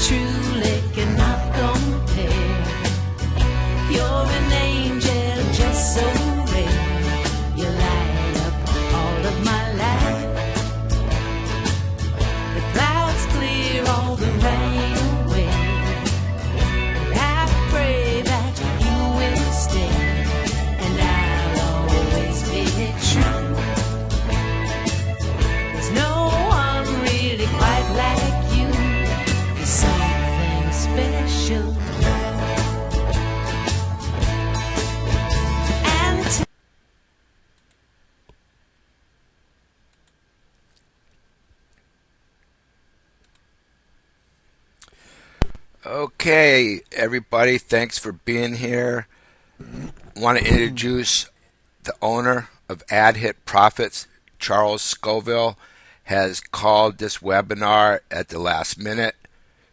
truly cannot compare. You're an angel just so rare. You light up all of my life. The clouds clear all the rain away. And I pray that you will stay, and I'll always be true. There's no one really quite like you. There's something special. Okay, everybody, thanks for being here. Want to introduce the owner of AHP Profits, Charles Scoville, has called this webinar at the last minute,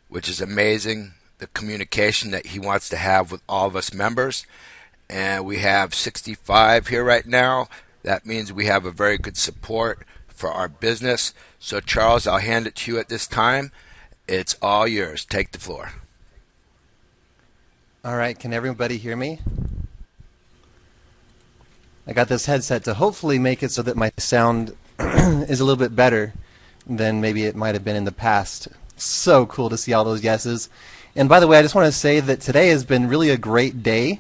which is amazing, the communication that he wants to have with all of us members. And we have 65 here right now. That means we have a very good support for our business. So Charles, I'll hand it to you at this time. It's all yours. Take the floor. All right, can everybody hear me? I got this headset to hopefully make it so that my sound is a little bit better than maybe it might have been in the past. So cool to see all those yeses. And by the way, I just want to say that today has been really a great day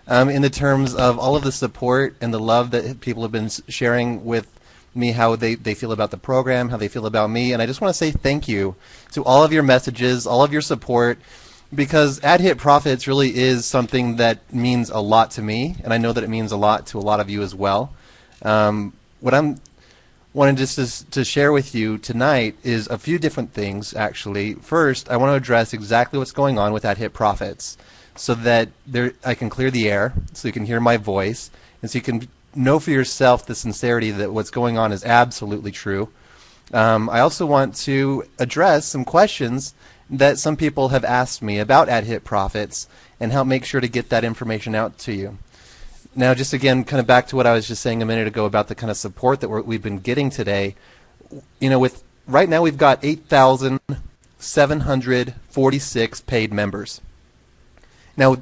in the terms of all of the support and the love that people have been sharing with me, how they feel about the program, how they feel about me. And I just want to say thank you to all of your messages, all of your support, because AHP Profits really is something that means a lot to me, and I know that it means a lot to a lot of you as well. What I'm wanting just to share with you tonight is a few different things, actually. First, I want to address exactly what's going on with AHP Profits so that I can clear the air, so you can hear my voice, and so you can know for yourself the sincerity that what's going on is absolutely true. I also want to address some questions that some people have asked me about AHP Profits and help make sure to get that information out to you. Now, just again, kind of back to what I was just saying a minute ago about the kind of support that we've been getting today. You know, with right now we've got 8,746 paid members. Now,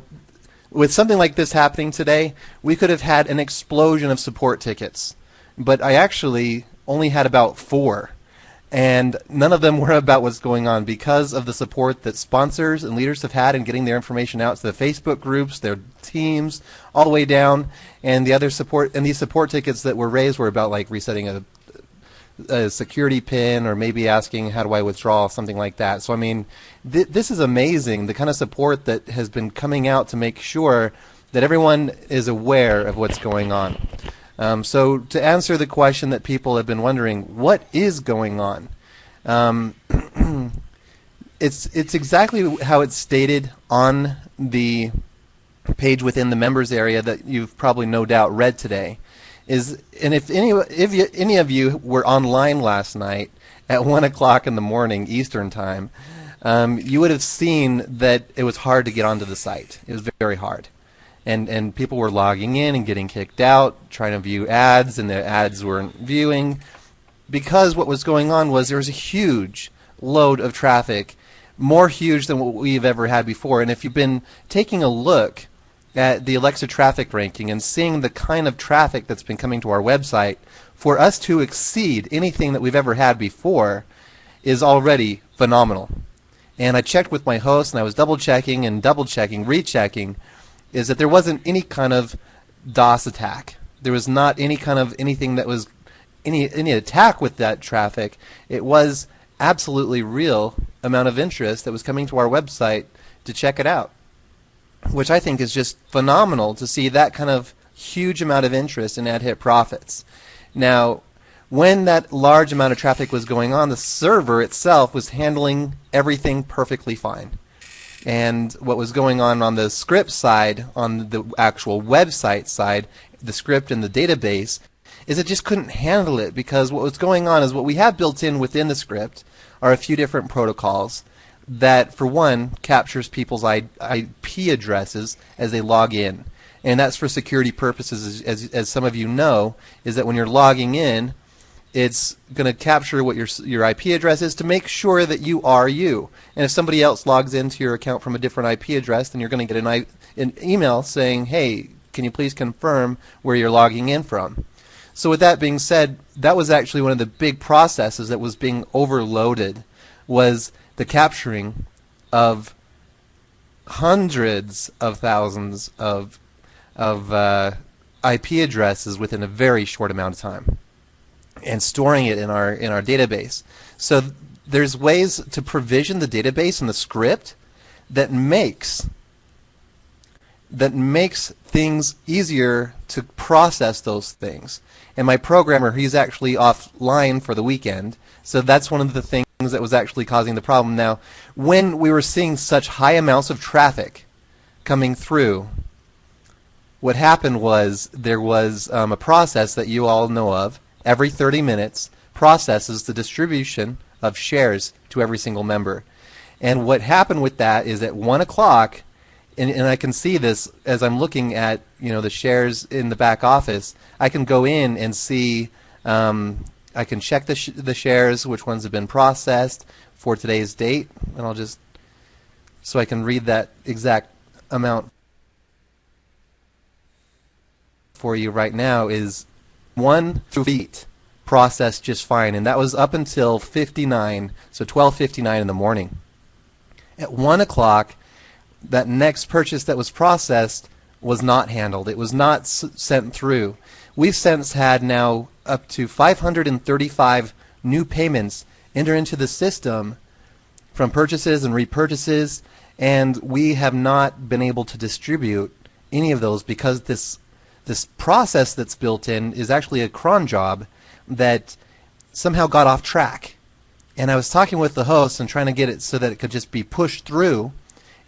with something like this happening today, we could have had an explosion of support tickets, but I actually only had about 4. And none of them were about what's going on because of the support that sponsors and leaders have had in getting their information out to the Facebook groups, their teams, all the way down. And the other support, and these support tickets that were raised were about like resetting a security pin or maybe asking how do I withdraw, something like that. So I mean, this is amazing, the kind of support that has been coming out to make sure that everyone is aware of what's going on. So to answer the question that people have been wondering, what is going on? It's exactly how it's stated on the page within the members area that you've probably no doubt read today. And if any of you were online last night at 1 o'clock in the morning Eastern time, you would have seen that it was hard to get onto the site. It was very hard. And people were logging in and getting kicked out, trying to view ads, and the ads weren't viewing, because what was going on was there was a huge load of traffic, more huge than what we've ever had before. And if you've been taking a look at the Alexa traffic ranking and seeing the kind of traffic that's been coming to our website, for us to exceed anything that we've ever had before is already phenomenal. And I checked with my host, and I was double-checking and double-checking, rechecking, is that there wasn't any kind of DOS attack. There was not any kind of anything that was any attack with that traffic. It was absolutely real amount of interest that was coming to our website to check it out, which I think is just phenomenal to see that kind of huge amount of interest in AHP Profits. Now, when that large amount of traffic was going on, the server itself was handling everything perfectly fine. And what was going on the script side, on the actual website side, the script and the database, is it just couldn't handle it, because what was going on is what we have built in within the script are a few different protocols that, for one, captures people's IP addresses as they log in. And that's for security purposes, as some of you know, is that when you're logging in, it's going to capture what your IP address is to make sure that you are you. And if somebody else logs into your account from a different IP address, then you're going to get an email saying, hey, can you please confirm where you're logging in from? So with that being said, that was actually one of the big processes that was being overloaded, was the capturing of hundreds of thousands of IP addresses within a very short amount of time, and storing it in our database. So there's ways to provision the database and the script that makes things easier to process those things. And my programmer, he's actually offline for the weekend, so that's one of the things that was actually causing the problem. Now, when we were seeing such high amounts of traffic coming through, what happened was there was a process that you all know of, every 30 minutes, processes the distribution of shares to every single member. And what happened with that is at 1 o'clock, and I can see this as I'm looking at the shares in the back office, I can go in and see, I can check the shares, which ones have been processed for today's date, and I'll just, so I can read that exact amount for you right now, is 1 through 8 processed just fine, and that was up until 59, so 12:59 in the morning. At 1 o'clock, that next purchase that was processed was not handled. It was not sent through. We've since had now up to 535 new payments enter into the system from purchases and repurchases, and we have not been able to distribute any of those because this process that's built in is actually a cron job that somehow got off track. And I was talking with the host and trying to get it so that it could just be pushed through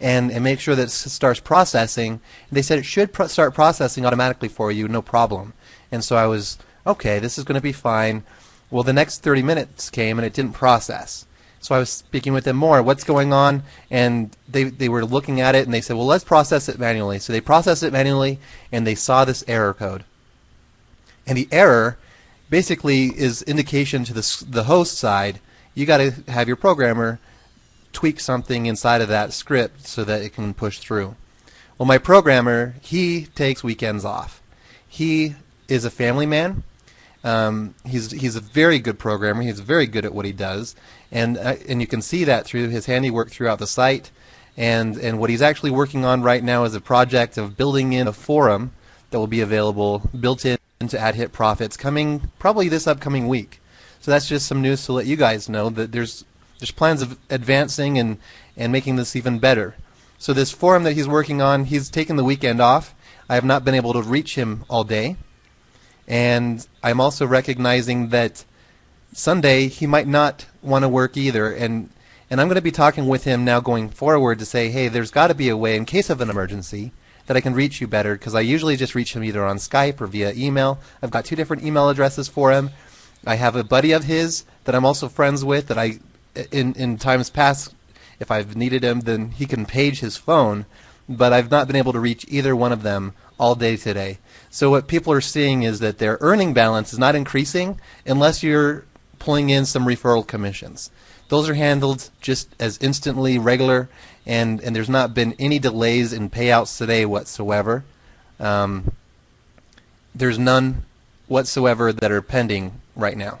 and make sure that it starts processing. And they said it should start processing automatically for you, no problem. And so I was, okay, this is going to be fine. Well, the next 30 minutes came and it didn't process. So I was speaking with them more, what's going on? And they were looking at it and they said, well, let's process it manually. So they processed it manually and they saw this error code. And the error basically is indication to the host side, you got to have your programmer tweak something inside of that script so that it can push through. Well, my programmer, he takes weekends off. He is a family man. He's a very good programmer. He's very good at what he does, and you can see that through his handiwork throughout the site. And what he's actually working on right now is a project of building in a forum that will be available, built into AHP Profits, coming probably this upcoming week. So that's just some news to let you guys know that there's plans of advancing and making this even better. So this forum that he's working on, he's taken the weekend off. I have not been able to reach him all day. And I'm also recognizing that Sunday he might not want to work either. And I'm going to be talking with him now going forward to say, hey, there's got to be a way in case of an emergency that I can reach you better, because I usually just reach him either on Skype or via email. I've got 2 different email addresses for him. I have a buddy of his that I'm also friends with that I, in times past, if I've needed him, then he can page his phone, but I've not been able to reach either one of them all day today. So what people are seeing is that their earning balance is not increasing unless you're pulling in some referral commissions. Those are handled just as instantly regular, and there's not been any delays in payouts today whatsoever. There's none whatsoever that are pending right now.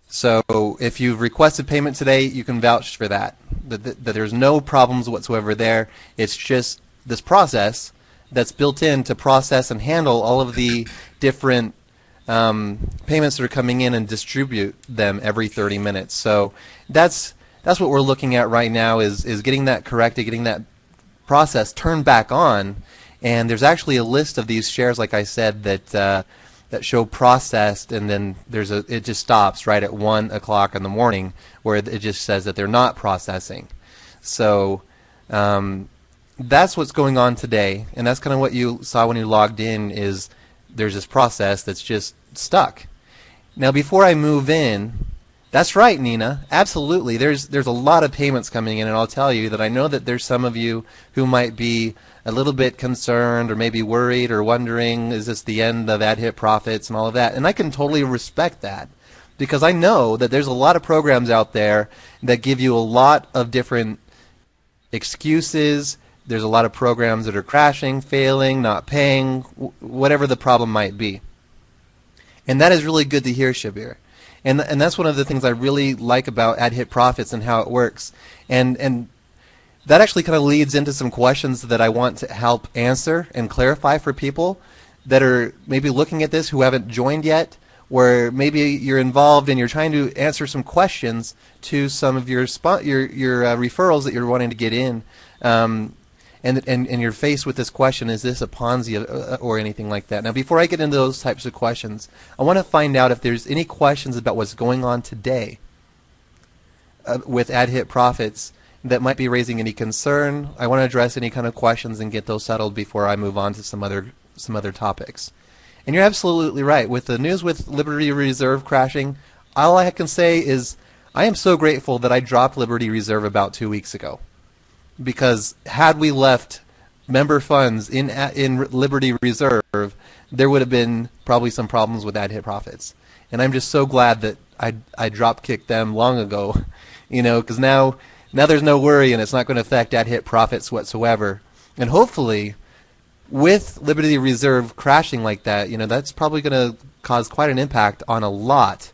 So if you've requested payment today, you can vouch for that there's no problems whatsoever there. It's just this process that's built in to process and handle all of the different payments that are coming in and distribute them every 30 minutes. So that's what we're looking at right now, is getting that corrected, getting that process turned back on. And there's actually a list of these shares, like I said, that show processed, and then it just stops right at 1 o'clock in the morning, where it just says that they're not processing. So that's what's going on today, and that's kind of what you saw when you logged in, is there's this process that's just stuck. Now before I move in, That's right, Nina. Absolutely. There's a lot of payments coming in, and I'll tell you that I know that there's some of you who might be a little bit concerned or maybe worried or wondering, is this the end of AdHit profits and all of that? And I can totally respect that, because I know that there's a lot of programs out there that give you a lot of different excuses. There's a lot of programs that are crashing, failing, not paying, whatever the problem might be. And that is really good to hear, Shabir. And that's one of the things I really like about AdHit profits and how it works. And that actually kind of leads into some questions that I want to help answer and clarify for people that are maybe looking at this who haven't joined yet, where maybe you're involved and you're trying to answer some questions to some of your referrals that you're wanting to get in, and you're faced with this question: is this a Ponzi or anything like that? Now, before I get into those types of questions, I want to find out if there's any questions about what's going on today with AdHit profits that might be raising any concern. I want to address any kind of questions and get those settled before I move on to some other topics. And you're absolutely right. With the news with Liberty Reserve crashing, all I can say is I am so grateful that I dropped Liberty Reserve about 2 weeks ago. Because had we left member funds in Liberty Reserve, there would have been probably some problems with AdHit profits. And I'm just so glad that I drop kicked them long ago, because now there's no worry and it's not going to affect AdHit profits whatsoever. And hopefully, with Liberty Reserve crashing like that, that's probably going to cause quite an impact on a lot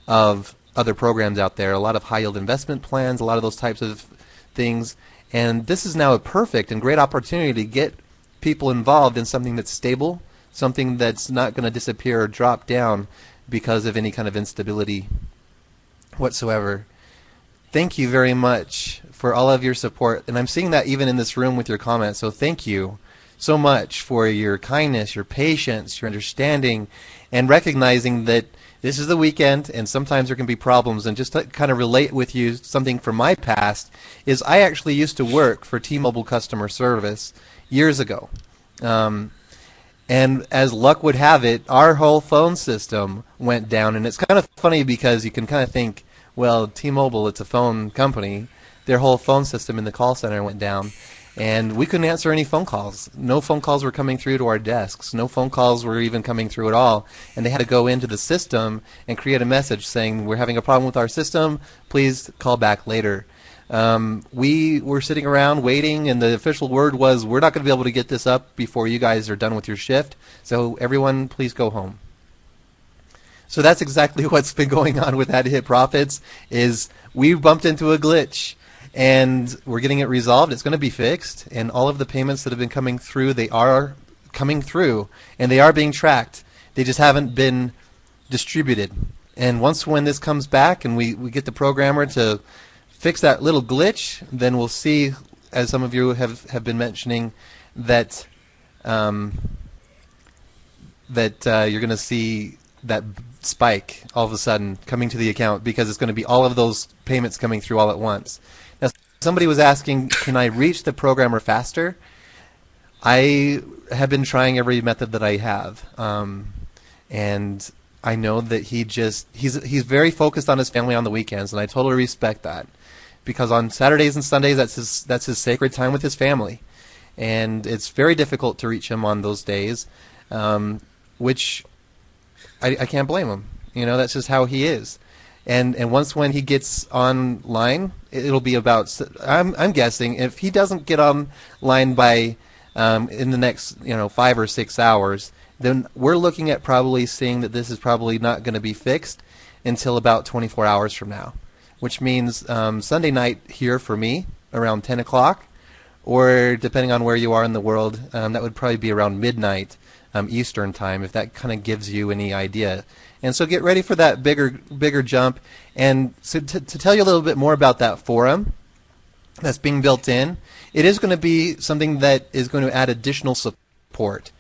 of other programs out there, a lot of high yield investment plans, a lot of those types of things. And this is now a perfect and great opportunity to get people involved in something that's stable, something that's not going to disappear or drop down because of any kind of instability whatsoever. Thank you very much for all of your support. And I'm seeing that even in this room with your comments. So thank you so much for your kindness, your patience, your understanding, and recognizing that this is the weekend and sometimes there can be problems. And just to kind of relate with you something from my past is I actually used to work for T-Mobile customer service years ago. And as luck would have it, our whole phone system went down. And it's kind of funny because you can kind of think, well, T-Mobile, it's a phone company. Their whole phone system in the call center went down. And we couldn't answer any phone calls. No phone calls were coming through to our desks. No phone calls were even coming through at all. And they had to go into the system and create a message saying, we're having a problem with our system. Please call back later. We were sitting around waiting, and the official word was, we're not going to be able to get this up before you guys are done with your shift. So everyone, please go home. So that's exactly what's been going on with AdHit profits, is we bumped into a glitch. And we're getting it resolved. It's going to be fixed. And all of the payments that have been coming through, they are coming through. And they are being tracked. They just haven't been distributed. And when this comes back and we get the programmer to fix that little glitch, then we'll see, as some of you have been mentioning, that you're going to see that spike all of a sudden coming to the account, because it's going to be all of those payments coming through all at once. Now, somebody was asking, can I reach the programmer faster? I have been trying every method that I have, and I know that he's very focused on his family on the weekends, and I totally respect that, because on Saturdays and Sundays that's his sacred time with his family, and it's very difficult to reach him on those days, which I can't blame him. That's just how he is. And when he gets online, it'll be about, I'm guessing, if he doesn't get online by in the next 5 or 6 hours, then we're looking at probably seeing that this is probably not going to be fixed until about 24 hours from now, which means Sunday night here for me around 10 o'clock, or depending on where you are in the world, that would probably be around midnight Eastern time, if that kind of gives you any idea. And so get ready for that bigger jump. And so to tell you a little bit more about that forum that's being built in, it is going to be something that is going to add additional support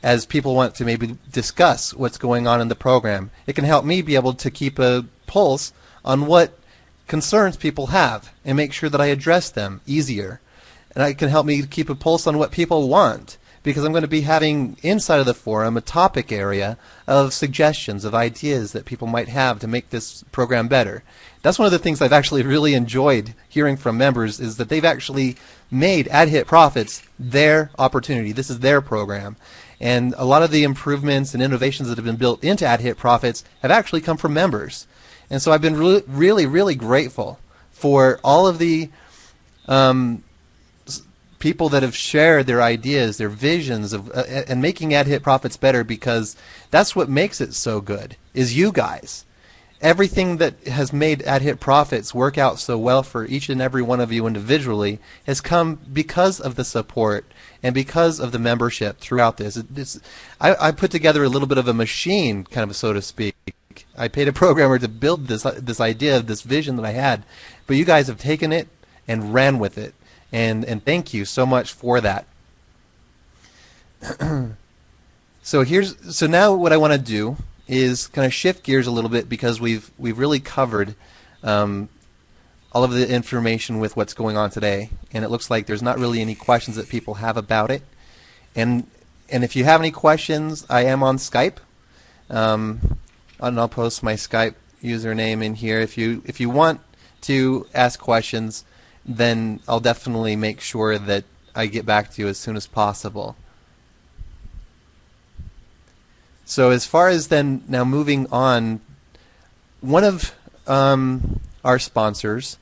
as people want to maybe discuss what's going on in the program. It can help me be able to keep a pulse on what concerns people have and make sure that I address them easier. And it can help me keep a pulse on what people want, because I'm going to be having inside of the forum a topic area of suggestions, of ideas that people might have to make this program better. That's one of the things I've actually really enjoyed hearing from members, is that they've actually made AdHit Profits their opportunity. This is their program. And a lot of the improvements and innovations that have been built into AdHit Profits have actually come from members. And so I've been really grateful for all of the people that have shared their ideas, their visions of and making AdHit Profits better, because that's what makes it so good, is you guys. Everything that has made AdHit Profits work out so well for each and every one of you individually has come because of the support and because of the membership throughout this. I put together a little bit of a machine, kind of so to speak. I paid a programmer to build this idea, this vision that I had, but you guys have taken it and ran with it, and thank you so much for that. So now what I want to do is kind of shift gears a little bit, because we've really covered all of the information with what's going on today, and it looks like there's not really any questions that people have about it. And if you have any questions, I am on Skype, and I'll post my Skype username in here. If you want to ask questions, then I'll definitely make sure that I get back to you as soon as possible. So as far as then now moving on, one of our sponsors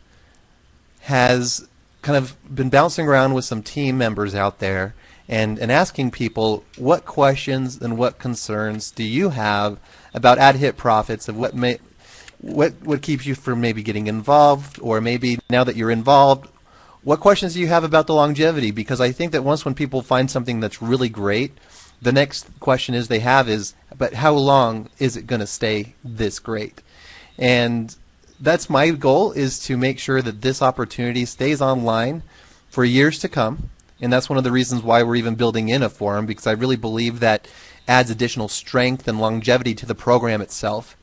has kind of been bouncing around with some team members out there and asking people, what questions and what concerns do you have about AdHit Profits, of what keeps you from maybe getting involved, or maybe now that you're involved, what questions do you have about the longevity? Because I think that once when people find something that's really great, the next question they have is, but how long is it going to stay this great? And that's my goal, is to make sure that this opportunity stays online for years to come. And that's one of the reasons why we're even building in a forum, because I really believe that adds additional strength and longevity to the program itself.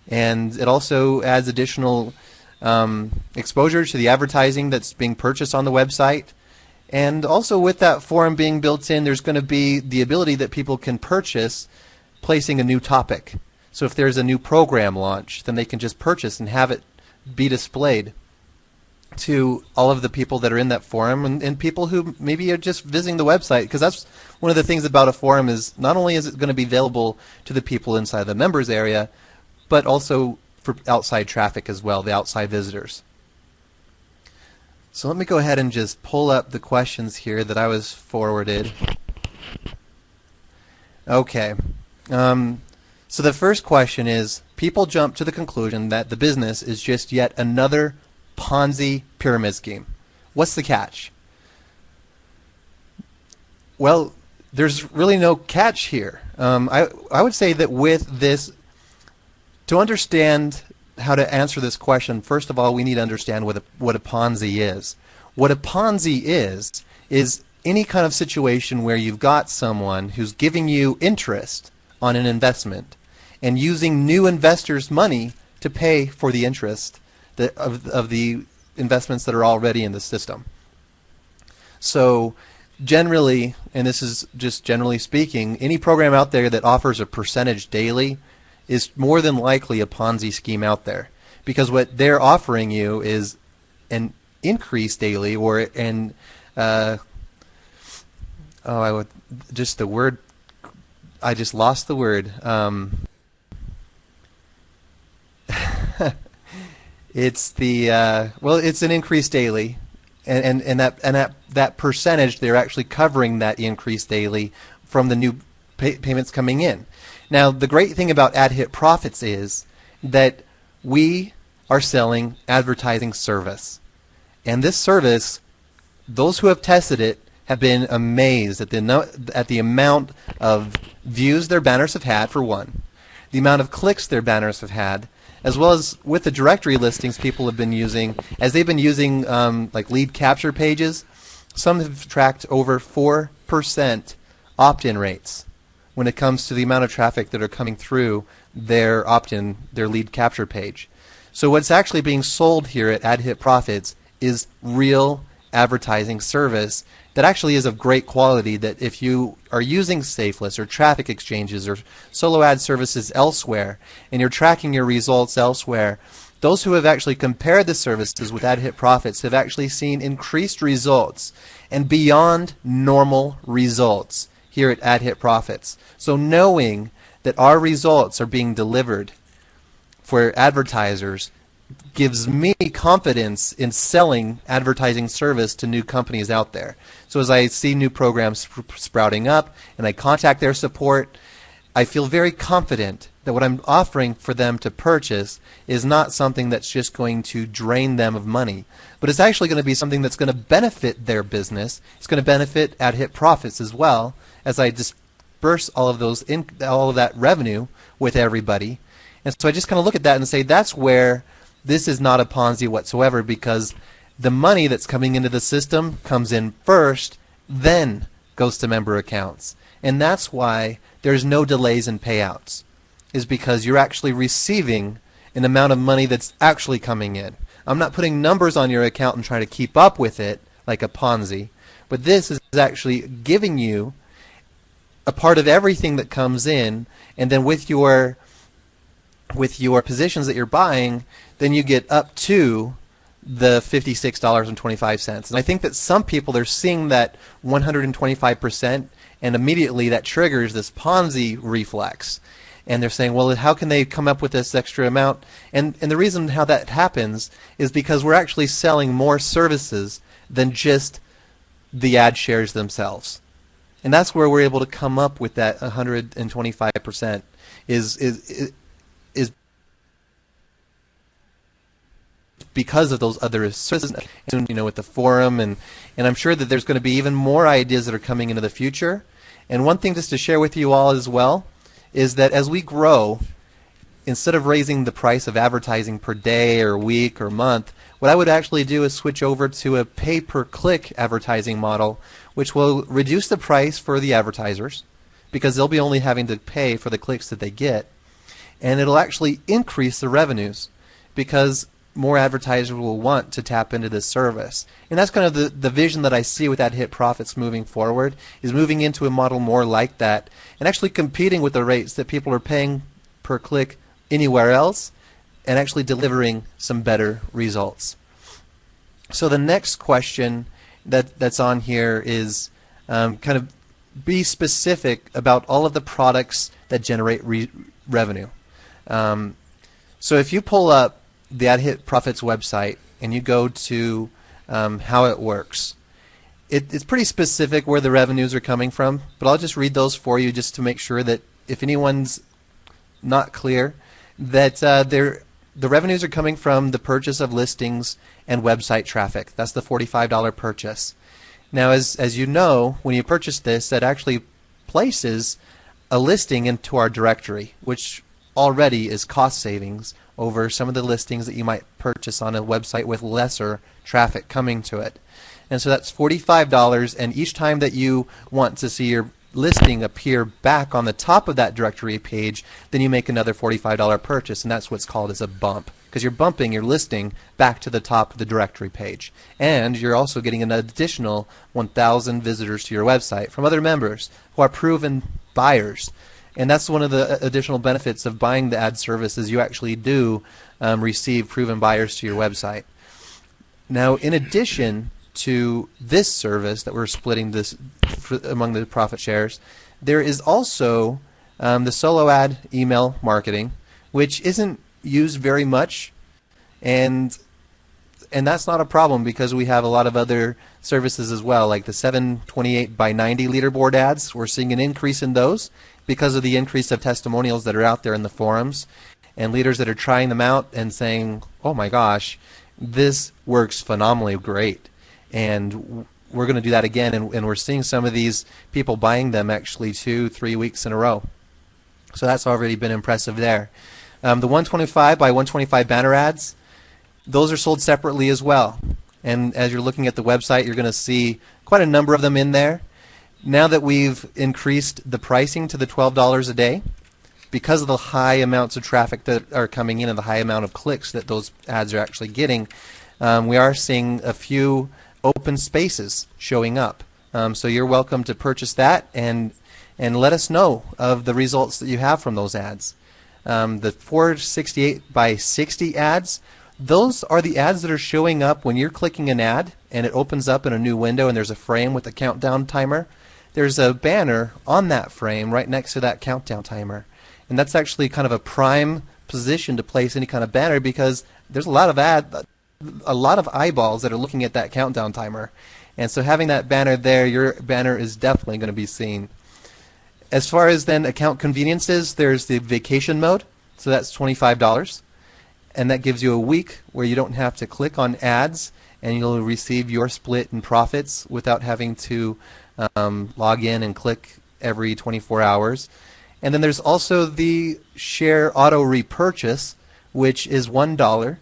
And it also adds additional exposure to the advertising that's being purchased on the website. And also with that forum being built in, there's going to be the ability that people can purchase placing a new topic. So if there's a new program launch, then they can just purchase and have it be displayed to all of the people that are in that forum, and people who maybe are just visiting the website, because that's one of the things about a forum, is not only is it going to be available to the people inside the members area, but also for outside traffic as well, the outside visitors. So let me go ahead and just pull up the questions here that I was forwarded. Okay. So the first question is, people jump to the conclusion that the business is just yet another Ponzi pyramid scheme. What's the catch? Well, there's really no catch here. I would say that with this, to understand how to answer this question, first of all, we need to understand what a Ponzi is. What a Ponzi is any kind of situation where you've got someone who's giving you interest on an investment and using new investors' money to pay for the interest of the investments that are already in the system. So generally, and this is just generally speaking, any program out there that offers a percentage daily is more than likely a Ponzi scheme out there, because what they're offering you is an increase daily, or an I just lost the word. It's the it's an increase daily, and that percentage, they're actually covering that increase daily from the new payments coming in. Now, the great thing about AdHit Profits is that we are selling advertising service. And this service, those who have tested it have been amazed at the amount of views their banners have had, for one, the amount of clicks their banners have had, as well as with the directory listings people have been using, as they've been using like lead capture pages. Some have tracked over 4% opt-in rates when it comes to the amount of traffic that are coming through their opt-in, their lead capture page. So what's actually being sold here at AdHit Profits is real advertising service that actually is of great quality, that if you are using Safeless or traffic exchanges or solo ad services elsewhere and you're tracking your results elsewhere, those who have actually compared the services with Ad Hit Profits have actually seen increased results and beyond normal results here at Ad Hit Profits. So knowing that our results are being delivered for advertisers gives me confidence in selling advertising service to new companies out there. So as I see new programs sprouting up and I contact their support, I feel very confident that what I'm offering for them to purchase is not something that's just going to drain them of money, but it's actually going to be something that's going to benefit their business. It's going to benefit Ad Hit Profits as well, as I disperse all of that revenue with everybody. And so I just kind of look at that and say that's where this is not a Ponzi whatsoever, because the money that's coming into the system comes in first, then goes to member accounts. And that's why there's no delays in payouts, is because you're actually receiving an amount of money that's actually coming in. I'm not putting numbers on your account and trying to keep up with it like a Ponzi, but this is actually giving you a part of everything that comes in, and then with your positions that you're buying, then you get up to the $56.25. And I think that some people, they're seeing that 125%, and immediately that triggers this Ponzi reflex. And they're saying, well, how can they come up with this extra amount? And the reason how that happens is because we're actually selling more services than just the ad shares themselves. And that's where we're able to come up with that 125% is because of those other services, with the forum, and I'm sure that there's going to be even more ideas that are coming into the future. And one thing just to share with you all as well is that as we grow, instead of raising the price of advertising per day or week or month, what I would actually do is switch over to a pay-per-click advertising model, which will reduce the price for the advertisers because they'll be only having to pay for the clicks that they get, and it'll actually increase the revenues because more advertisers will want to tap into this service. And that's kind of the vision that I see with Ad Hit Profits moving forward, is moving into a model more like that and actually competing with the rates that people are paying per click anywhere else and actually delivering some better results. So the next question that's on here is kind of be specific about all of the products that generate revenue. So if you pull up the Ad Hit Profits website and you go to how it works, it's pretty specific where the revenues are coming from, but I'll just read those for you just to make sure that if anyone's not clear, that the revenues are coming from the purchase of listings and website traffic. That's the $45 purchase. Now, as you know, when you purchase this, that actually places a listing into our directory, which already is cost savings over some of the listings that you might purchase on a website with lesser traffic coming to it. And so that's $45, and each time that you want to see your listing appear back on the top of that directory page, then you make another $45 purchase, and that's what's called as a bump, because you're bumping your listing back to the top of the directory page. And you're also getting an additional 1,000 visitors to your website from other members who are proven buyers. And that's one of the additional benefits of buying the ad service, is you actually do receive proven buyers to your website. Now, in addition to this service that we're splitting this among the profit shares, there is also the solo ad email marketing, which isn't used very much, and that's not a problem because we have a lot of other services as well, like the 728 by 90 leaderboard ads. We're seeing an increase in those because of the increase of testimonials that are out there in the forums and leaders that are trying them out and saying, oh my gosh, this works phenomenally great, and we're going to do that again. And we're seeing some of these people buying them actually 2-3 weeks in a row. So that's already been impressive there. The 125 by 125 banner ads, those are sold separately as well. And as you're looking at the website, you're going to see quite a number of them in there. Now that we've increased the pricing to the $12 a day, because of the high amounts of traffic that are coming in and the high amount of clicks that those ads are actually getting, we are seeing a few open spaces showing up. So you're welcome to purchase that and let us know of the results that you have from those ads. The 468 by 60 ads, those are the ads that are showing up when you're clicking an ad and it opens up in a new window and there's a frame with a countdown timer. There's a banner on that frame right next to that countdown timer. And that's actually kind of a prime position to place any kind of banner because there's a lot of eyeballs that are looking at that countdown timer. And so having that banner there, your banner is definitely going to be seen. As far as then account conveniences, there's the vacation mode. So that's $25. And that gives you a week where you don't have to click on ads and you'll receive your split in profits without having to log in and click every 24 hours. And then there's also the share auto repurchase, which is $1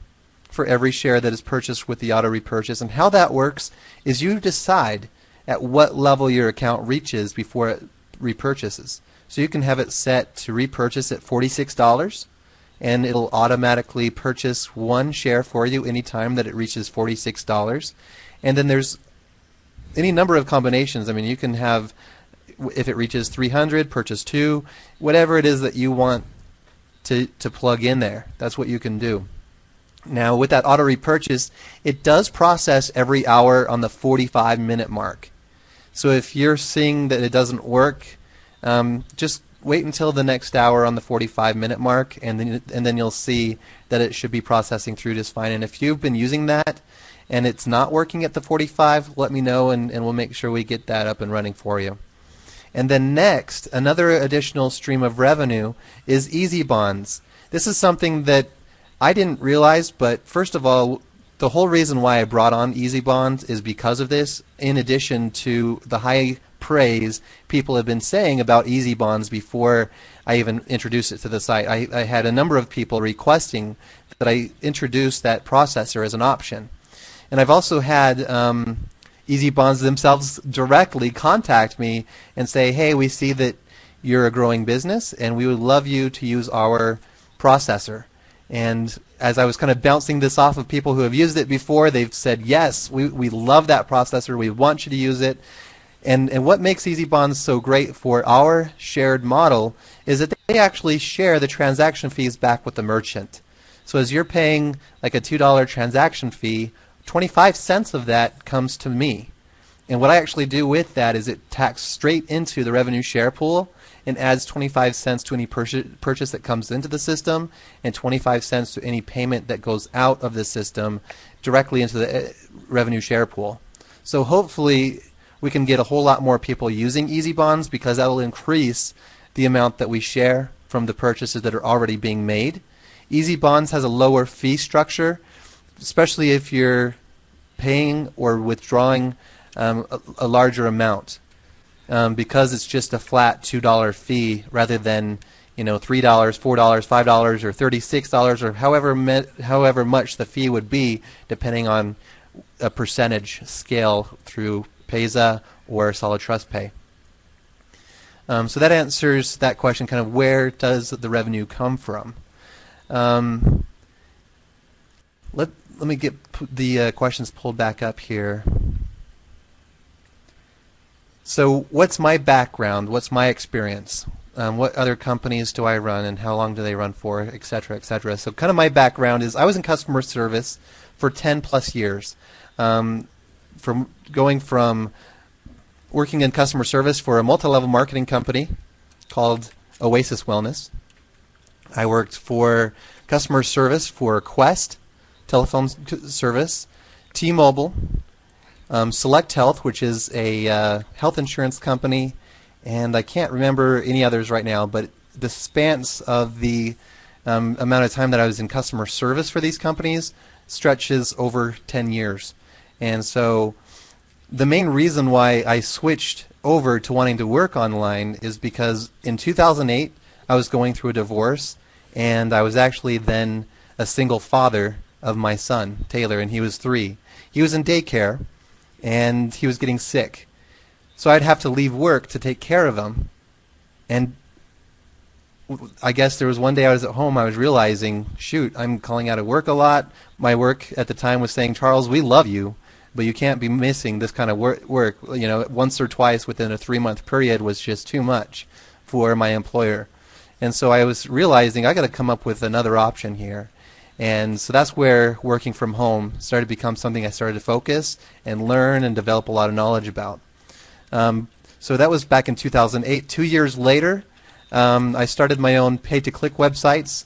for every share that is purchased with the auto repurchase. And how that works is you decide at what level your account reaches before it repurchases. So you can have it set to repurchase at $46 and it'll automatically purchase one share for you anytime that it reaches $46. And then there's any number of combinations. I mean, you can have, if it reaches 300, purchase 2, whatever it is that you want to plug in there. That's what you can do. Now with that auto repurchase, it does process every hour on the 45-minute mark. So if you're seeing that it doesn't work, just wait until the next hour on the 45-minute mark, and then you'll see that it should be processing through just fine. And if you've been using that and it's not working at the 45, let me know, and we'll make sure we get that up and running for you. And then next, another additional stream of revenue is Easy Bonds. This is something that I didn't realize, but first of all, the whole reason why I brought on Easy Bonds is because of this, in addition to the high praise people have been saying about Easy Bonds before I even introduced it to the site. I had a number of people requesting that I introduce that processor as an option. And I've also had Easy Bonds themselves directly contact me and say, hey, we see that you're a growing business and we would love you to use our processor. And as I was kind of bouncing this off of people who have used it before, they've said, yes, we love that processor, we want you to use it. And what makes Easy Bonds so great for our shared model is that they actually share the transaction fees back with the merchant. So as you're paying like a $2 transaction fee, 25 cents of that comes to me. And what I actually do with that is it tacks straight into the revenue share pool and adds 25 cents to any purchase that comes into the system and 25 cents to any payment that goes out of the system directly into the revenue share pool. So hopefully we can get a whole lot more people using Easy Bonds because that will increase the amount that we share from the purchases that are already being made. Easy Bonds has a lower fee structure, especially if you're paying or withdrawing a larger amount. Because it's just a flat $2 fee rather than $3, $4, $5, or $36, or however much the fee would be, depending on a percentage scale through Payza or Solid Trust Pay. So that answers that question, kind of where does the revenue come from? Let me get the questions pulled back up here. So what's my background? What's my experience? What other companies do I run and how long do they run for, et cetera, et cetera. So kind of my background is I was in customer service for 10 plus years. From working in customer service for a multi-level marketing company called Oasis Wellness. I worked for customer service for Quest, telephone service, T-Mobile, Select Health, which is a health insurance company, and I can't remember any others right now, but the spans of the amount of time that I was in customer service for these companies stretches over 10 years. And so the main reason why I switched over to wanting to work online is because in 2008 I was going through a divorce, and I was actually then a single father of my son, Taylor, and he was 3. He was in daycare, and he was getting sick. So I'd have to leave work to take care of him. And I guess there was one day I was at home, I was realizing, shoot, I'm calling out of work a lot. My work at the time was saying, Charles, we love you. but you can't be missing this kind of work. You know, once or twice within a 3-month period was just too much for my employer. And so I was realizing I got to come up with another option here. And so that's where working from home started to become something I started to focus and learn and develop a lot of knowledge about. So that was back in 2008. 2 years later, I started my own pay-to-click websites.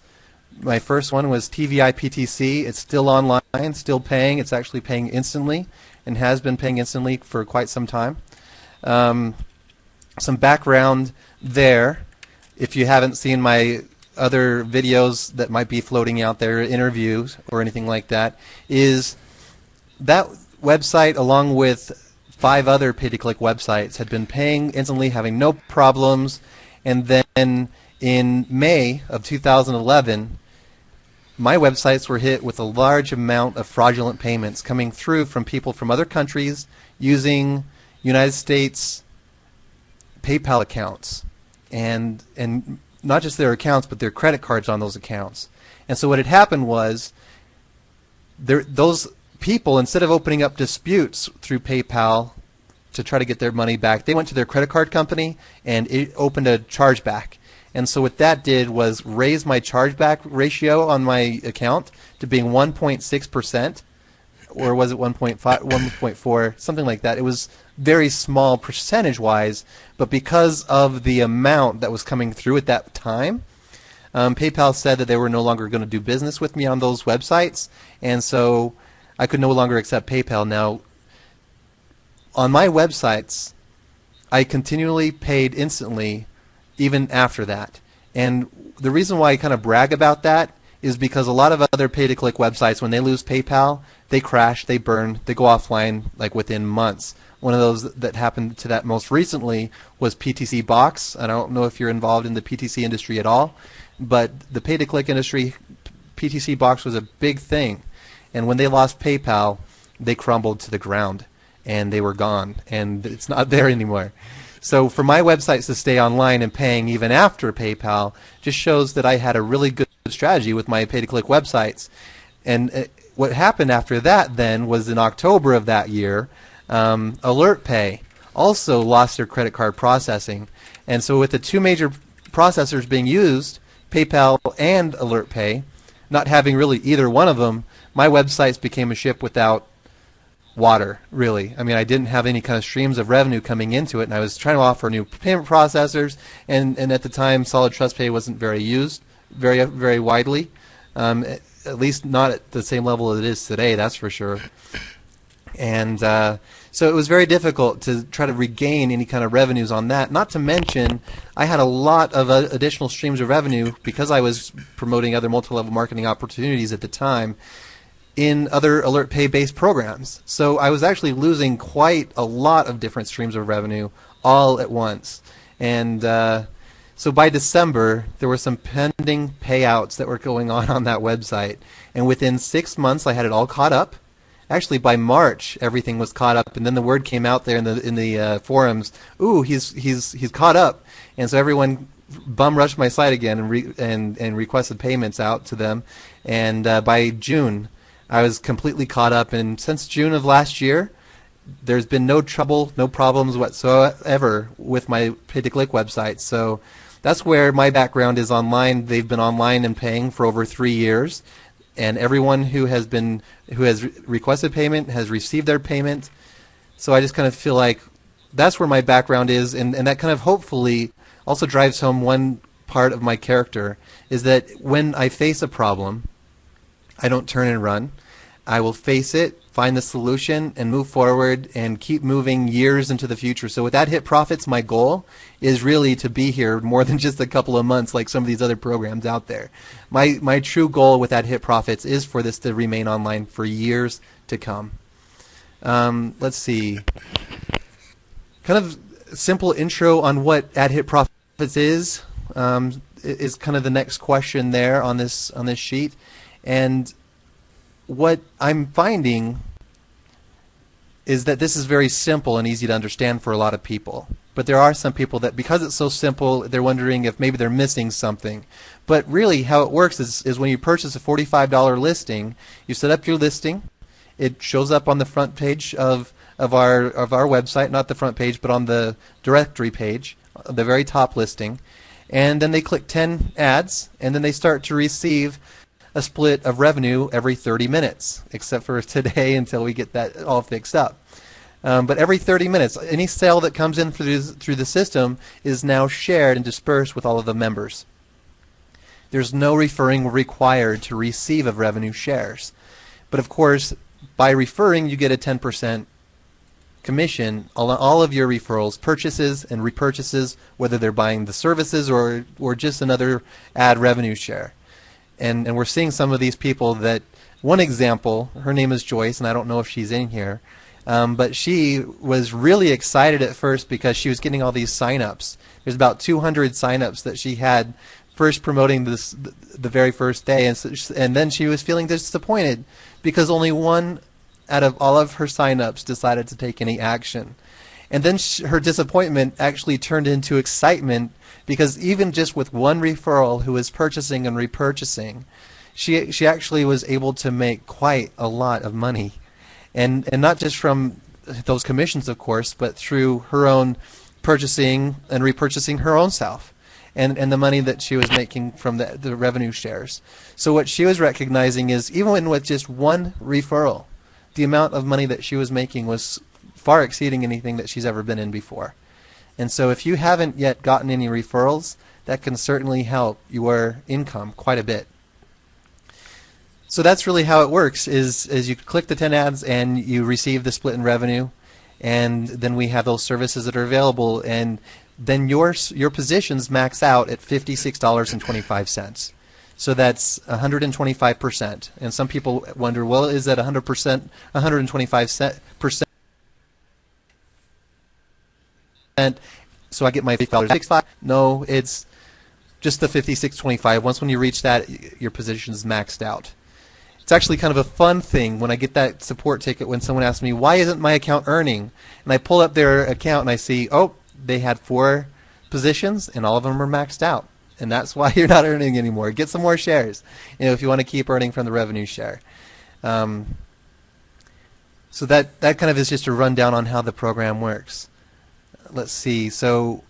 My first one was TVI PTC. It's still online, still paying. It's actually paying instantly and has been paying instantly for quite some time. Some background there, if you haven't seen my other videos that might be floating out there, interviews or anything like that, is that website along with 5 other pay-to-click websites had been paying instantly, having no problems, and then in May of 2011, my websites were hit with a large amount of fraudulent payments coming through from people from other countries using United States PayPal accounts, and not just their accounts, but their credit cards on those accounts. And so what had happened was those people, instead of opening up disputes through PayPal to try to get their money back, they went to their credit card company and it opened a chargeback. And so what that did was raise my chargeback ratio on my account to being 1.6%, or was it 1.5, 1.4, something like that. It was very small percentage-wise, but because of the amount that was coming through at that time, PayPal said that they were no longer going to do business with me on those websites, and so I could no longer accept PayPal. Now, on my websites, I continually paid instantly even after that. And the reason why I kind of brag about that is because a lot of other pay-to-click websites, when they lose PayPal, they crash, they burn, they go offline like within months. One of those that happened to that most recently was PTC Box. I don't know if you're involved in the PTC industry at all, but the pay-to-click industry, PTC Box was a big thing. And when they lost PayPal, they crumbled to the ground, and they were gone, and it's not there anymore. So for my websites to stay online and paying even after PayPal just shows that I had a really good strategy with my pay-to-click websites. And what happened after that then was in October of that year, AlertPay also lost their credit card processing. And so with the 2 major processors being used, PayPal and AlertPay, not having really either one of them, my websites became a ship without water, really. I mean, I didn't have any kind of streams of revenue coming into it, and I was trying to offer new payment processors, and at the time, Solid Trust Pay wasn't very used, very widely, at least not at the same level it is today, that's for sure. And so it was very difficult to try to regain any kind of revenues on that. Not to mention, I had a lot of additional streams of revenue because I was promoting other multi-level marketing opportunities at the time in other AlertPay-based programs. So I was actually losing quite a lot of different streams of revenue all at once. And so by December, there were some pending payouts that were going on that website. And within 6 months, I had it all caught up. Actually, by March, everything was caught up, and then the word came out there in the forums, "Ooh, he's caught up," and so everyone bum rushed my site again and requested payments out to them. And by June, I was completely caught up, and since June of last year, there's been no trouble, no problems whatsoever with my pay-to-click website. So that's where my background is online. They've been online and paying for over 3 years. And everyone who has requested payment has received their payment. So I just kind of feel like that's where my background is, and that kind of hopefully also drives home one part of my character, is that when I face a problem, I don't turn and run. I will face it, find the solution, and move forward and keep moving years into the future. So with Ad Hit Profits, my goal is really to be here more than just a couple of months like some of these other programs out there. My true goal with Ad Hit Profits is for this to remain online for years to come. Let's see. Kind of simple intro on what Ad Hit Profits is kind of the next question there on this sheet. And what I'm finding is that this is very simple and easy to understand for a lot of people. But there are some people that, because it's so simple, they're wondering if maybe they're missing something. But really how it works is when you purchase a $45 listing, you set up your listing, It shows up on the front page of our website, not the front page, but on the directory page, the very top listing. And then they click 10 ads, and then they start to receive a split of revenue every 30 minutes, except for today until we get that all fixed up. But every 30 minutes, any sale that comes in through the system is now shared and dispersed with all of the members. There's no referring required to receive of revenue shares. But of course, by referring, you get a 10% commission on all of your referrals, purchases and repurchases, whether they're buying the services or just another ad revenue share. And we're seeing some of these people that, one example, her name is Joyce, and I don't know if she's in here, but she was really excited at first because she was getting all these sign-ups. There's about 200 sign-ups that she had first promoting this the very first day, and then she was feeling disappointed because only one out of all of her sign-ups decided to take any action. And then her disappointment actually turned into excitement because even just with one referral who was purchasing and repurchasing, she actually was able to make quite a lot of money. And not just from those commissions, of course, but through her own purchasing and repurchasing her own self and the money that she was making from the revenue shares. So what she was recognizing is even with just one referral, the amount of money that she was making was far exceeding anything that she's ever been in before. And so if you haven't yet gotten any referrals, that can certainly help your income quite a bit. So that's really how it works, is you click the 10 ads and you receive the split in revenue, and then we have those services that are available, and then your positions max out at $56.25. So that's 125%. And some people wonder, well, is that 100%, 125%? So I get my $55. No, it's just the $56.25. Once when you reach that, your position is maxed out. It's actually kind of a fun thing when I get that support ticket when someone asks me, why isn't my account earning? And I pull up their account and I see, oh, they had 4 positions and all of them are maxed out. And that's why you're not earning anymore. Get some more shares, if you want to keep earning from the revenue share. So that kind of is just a rundown on how the program works. Let's see. So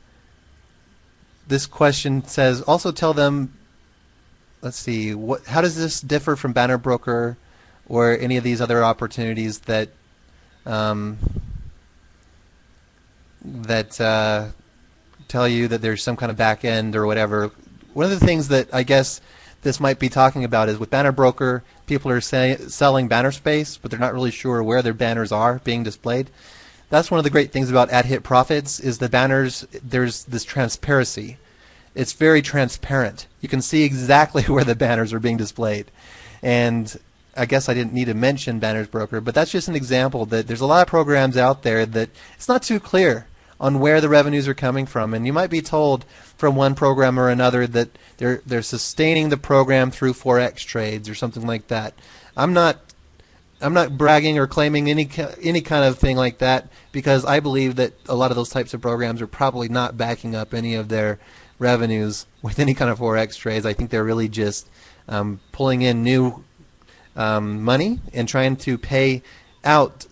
this question says, also tell them, let's see, how does this differ from Banner Broker or any of these other opportunities that tell you that there's some kind of back end or whatever? One of the things that I guess this might be talking about is with Banner Broker, people are selling banner space, but they're not really sure where their banners are being displayed. That's one of the great things about AdHit Profits is the banners, there's this transparency. It's very transparent. You can see exactly where the banners are being displayed. And I guess I didn't need to mention Banner Broker, but that's just an example that there's a lot of programs out there that it's not too clear on where the revenues are coming from. And you might be told from one program or another that they're sustaining the program through Forex trades or something like that. I'm not bragging or claiming any kind of thing like that, because I believe that a lot of those types of programs are probably not backing up any of their revenues with any kind of Forex trades. I think they're really just pulling in new money and trying to pay out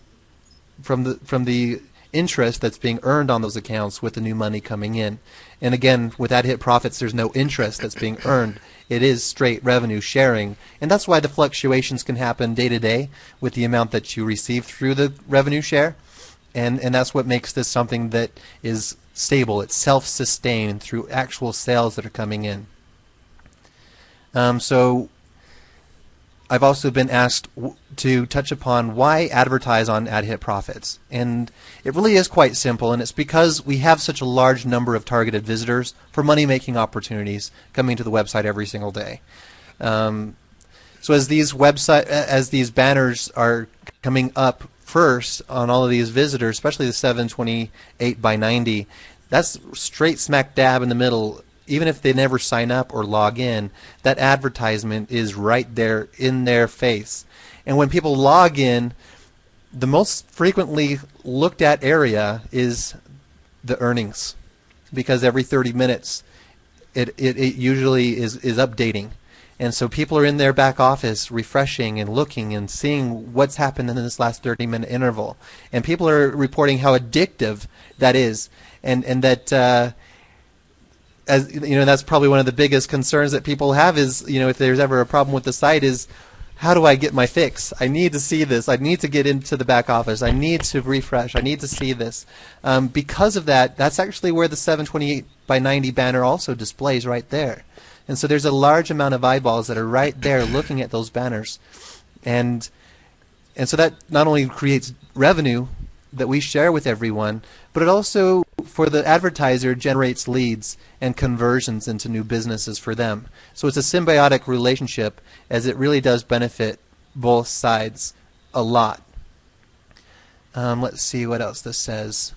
from the interest that's being earned on those accounts with the new money coming in. And again, with AdHit Profits, there's no interest that's being earned. It is straight revenue sharing, and that's why the fluctuations can happen day to day with the amount that you receive through the revenue share, and that's what makes this something that is stable. It's self-sustained through actual sales that are coming in. So I've also been asked to touch upon why advertise on AdHit Profits, and it really is quite simple, and it's because we have such a large number of targeted visitors for money-making opportunities coming to the website every single day. So as these banners are coming up first on all of these visitors, especially the 728 by 90, that's straight smack dab in the middle. Even if they never sign up or log in, that advertisement is right there in their face. And when people log in, the most frequently looked at area is the earnings, because every 30 minutes it usually is updating. And so people are in their back office refreshing and looking and seeing what's happened in this last 30-minute interval. And people are reporting how addictive that is. And that, as you know, that's probably one of the biggest concerns that people have is, you know, if there's ever a problem with the site is, how do I get my fix? I need to see this. I need to get into the back office. I need to refresh. I need to see this. Because of that, that's actually where the 728 by 90 banner also displays right there. And so there's a large amount of eyeballs that are right there looking at those banners. And so that not only creates revenue that we share with everyone, but it also, for the advertiser, generates leads and conversions into new businesses for them. So it's a symbiotic relationship, as it really does benefit both sides a lot. Let's see what else this says.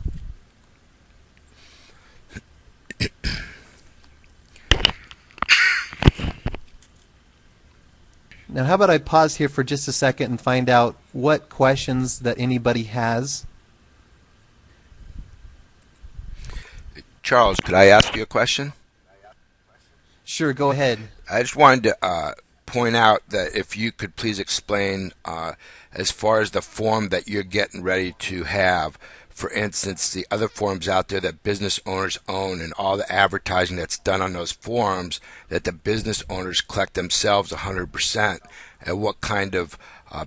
Now, how about I pause here for just a second and find out what questions that anybody has? Charles, could I ask you a question? Sure, go ahead. I just wanted to point out that if you could please explain as far as the form that you're getting ready to have, for instance, the other forums out there that business owners own and all the advertising that's done on those forums that the business owners collect themselves 100%, and what kind of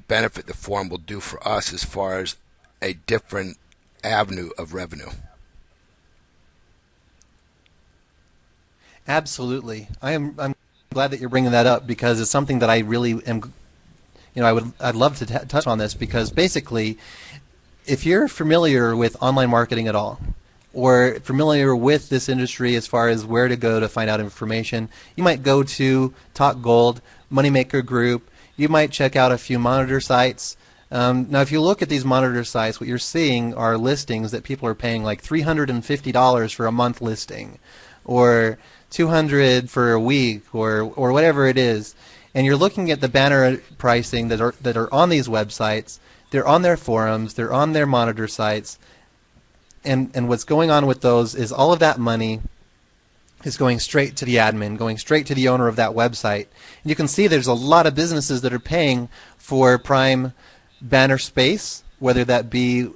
benefit the forum will do for us as far as a different avenue of revenue. Absolutely. I'm glad that you're bringing that up, because it's something that I really am, you know, I'd love to touch on this, because basically, if you're familiar with online marketing at all, or familiar with this industry as far as where to go to find out information, you might go to Talk Gold, Moneymaker Group, you might check out a few monitor sites. Now, if you look at these monitor sites, what you're seeing are listings that people are paying like $350 for a month listing, or $200 for a week, or whatever it is. And you're looking at the banner pricing that are on these websites. They're on their forums, they're on their monitor sites, and what's going on with those is all of that money is going straight to the admin, going straight to the owner of that website. And you can see there's a lot of businesses that are paying for prime banner space, whether that be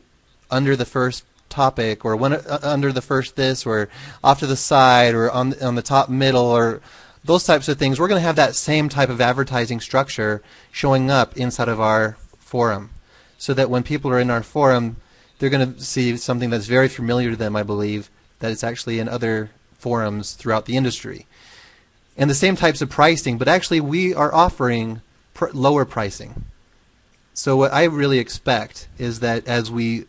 under the first topic, or under the first this, or off to the side, or on the top middle, or those types of things. We're going to have that same type of advertising structure showing up inside of our forum, so that when people are in our forum, they're going to see something that's very familiar to them, I believe, that it's actually in other forums throughout the industry. And the same types of pricing, but actually we are offering lower pricing. So what I really expect is that as we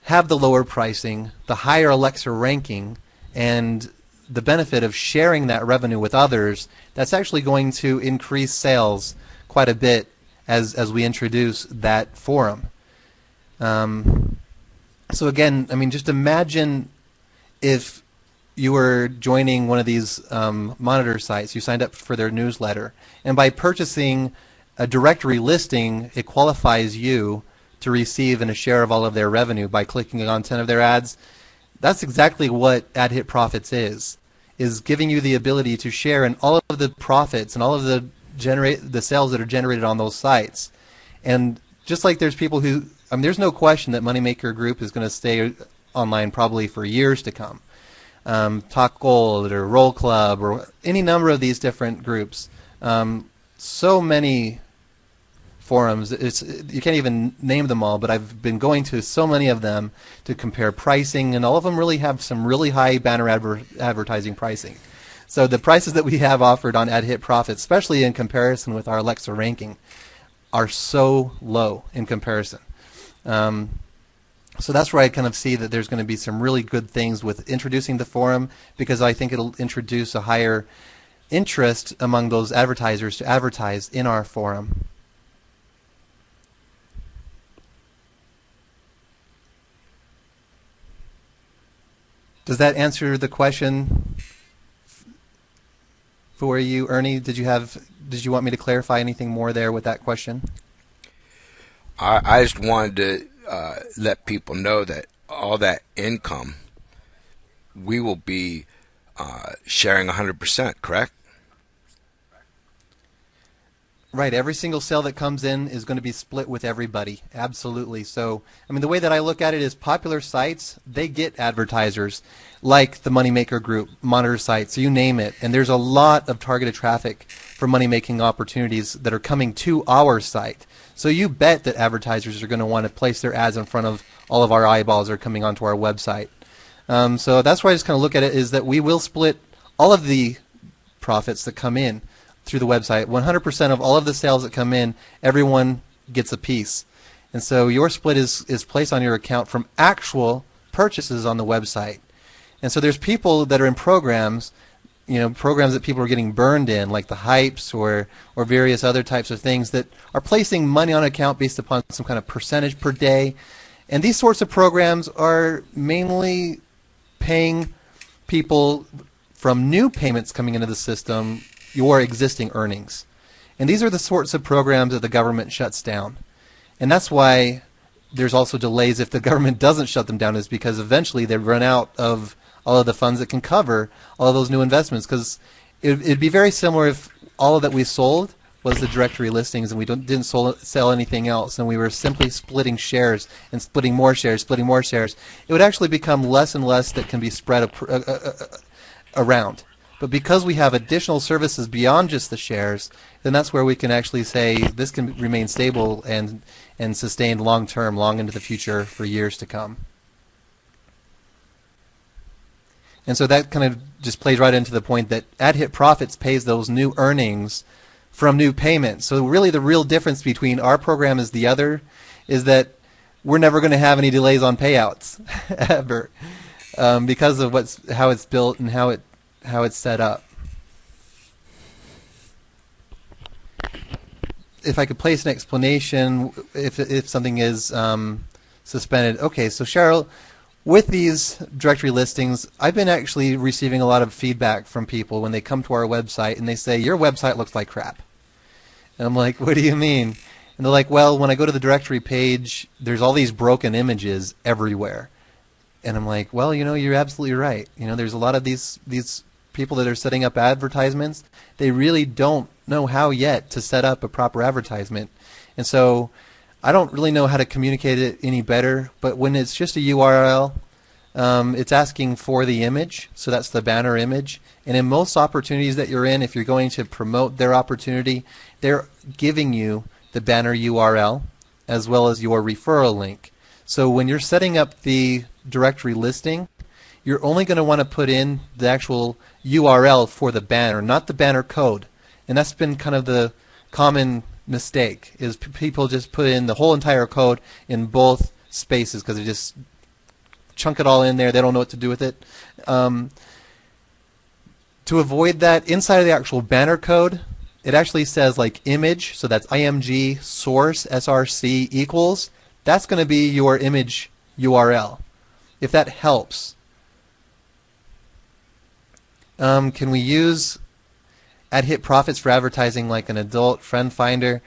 have the lower pricing, the higher Alexa ranking, and the benefit of sharing that revenue with others, that's actually going to increase sales quite a bit as we introduce that forum. So again, I mean, just imagine if you were joining one of these monitor sites, you signed up for their newsletter, and by purchasing a directory listing, it qualifies you to receive and a share of all of their revenue by clicking on 10 of their ads. That's exactly what AdHit Profits is giving you the ability to share in all of the profits and all of the sales that are generated on those sites. And just like there's people who, I mean, there's no question that Moneymaker Group is going to stay online probably for years to come. Talk Gold or Roll Club or any number of these different groups. So many forums, you can't even name them all, but I've been going to so many of them to compare pricing, and all of them really have some really high banner advertising pricing. So the prices that we have offered on AdHit Profits, especially in comparison with our Alexa ranking, are so low in comparison. So that's where I kind of see that there's going to be some really good things with introducing the forum, because I think it'll introduce a higher interest among those advertisers to advertise in our forum. Does that answer the question for you, Ernie? Did you want me to clarify anything more there with that question? I just wanted to let people know that all that income we will be sharing 100%, correct? Right. Every single sale that comes in is going to be split with everybody. Absolutely. So, I mean, the way that I look at it is popular sites, they get advertisers like the Moneymaker Group, Monitor sites, you name it. And there's a lot of targeted traffic for money-making opportunities that are coming to our site. So you bet that advertisers are going to want to place their ads in front of all of our eyeballs that are coming onto our website. So that's why I just kind of look at it is that we will split all of the profits that come in through the website. 100% of all of the sales that come in, everyone gets a piece. And so your split is placed on your account from actual purchases on the website. And so there's people that are in programs, programs that people are getting burned in, like the Hypes or various other types of things that are placing money on an account based upon some kind of percentage per day. And these sorts of programs are mainly paying people from new payments coming into the system your existing earnings. And these are the sorts of programs that the government shuts down. And that's why there's also delays if the government doesn't shut them down, is because eventually they run out of all of the funds that can cover all of those new investments. Because it'd be very similar if all that we sold was the directory listings and we didn't sell anything else, and we were simply splitting shares and splitting more shares. It would actually become less and less that can be spread around. But because we have additional services beyond just the shares, then that's where we can actually say this can remain stable and sustained long term, long into the future for years to come. And so that kind of just plays right into the point that AdHit Profits pays those new earnings from new payments. So really the real difference between our program as the other is that we're never going to have any delays on payouts ever, because of how it's built and how it's set up. If I could place an explanation, if something is suspended. Okay, so Cheryl, with these directory listings, I've been actually receiving a lot of feedback from people when they come to our website and they say, your website looks like crap. And I'm like, what do you mean? And they're like, well, when I go to the directory page, there's all these broken images everywhere. And I'm like, well, you're absolutely right. There's a lot of these people that are setting up advertisements. They really don't know how yet to set up a proper advertisement. And so I don't really know how to communicate it any better, but when it's just a URL, it's asking for the image, so that's the banner image. And in most opportunities that you're in, if you're going to promote their opportunity, they're giving you the banner URL as well as your referral link. So when you're setting up the directory listing, you're only going to want to put in the actual URL for the banner, not the banner code. And that's been kind of the common mistake, is people just put in the whole entire code in both spaces because they just chunk it all in there. They don't know what to do with it. To avoid that, inside of the actual banner code, it actually says like image, so that's img source src equals. That's going to be your image URL, if that helps. Can we use AdHit Profits for advertising like an adult friend finder?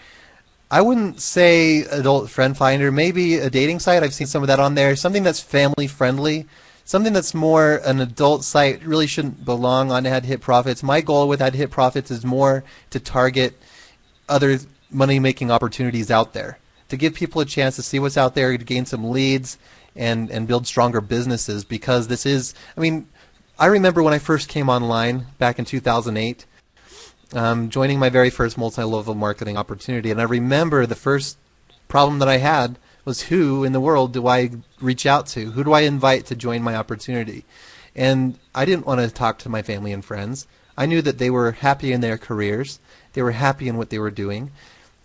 I wouldn't say adult friend finder. Maybe a dating site. I've seen some of that on there. Something that's family friendly. Something that's more an adult site really shouldn't belong on AdHit Profits. My goal with AdHit Profits is more to target other money-making opportunities out there, to give people a chance to see what's out there, to gain some leads, and build stronger businesses. Because this is, I remember when I first came online back in 2008, joining my very first multi-level marketing opportunity, and I remember the first problem that I had was, who in the world do I reach out to? Who do I invite to join my opportunity? And I didn't want to talk to my family and friends. I knew that they were happy in their careers, they were happy in what they were doing,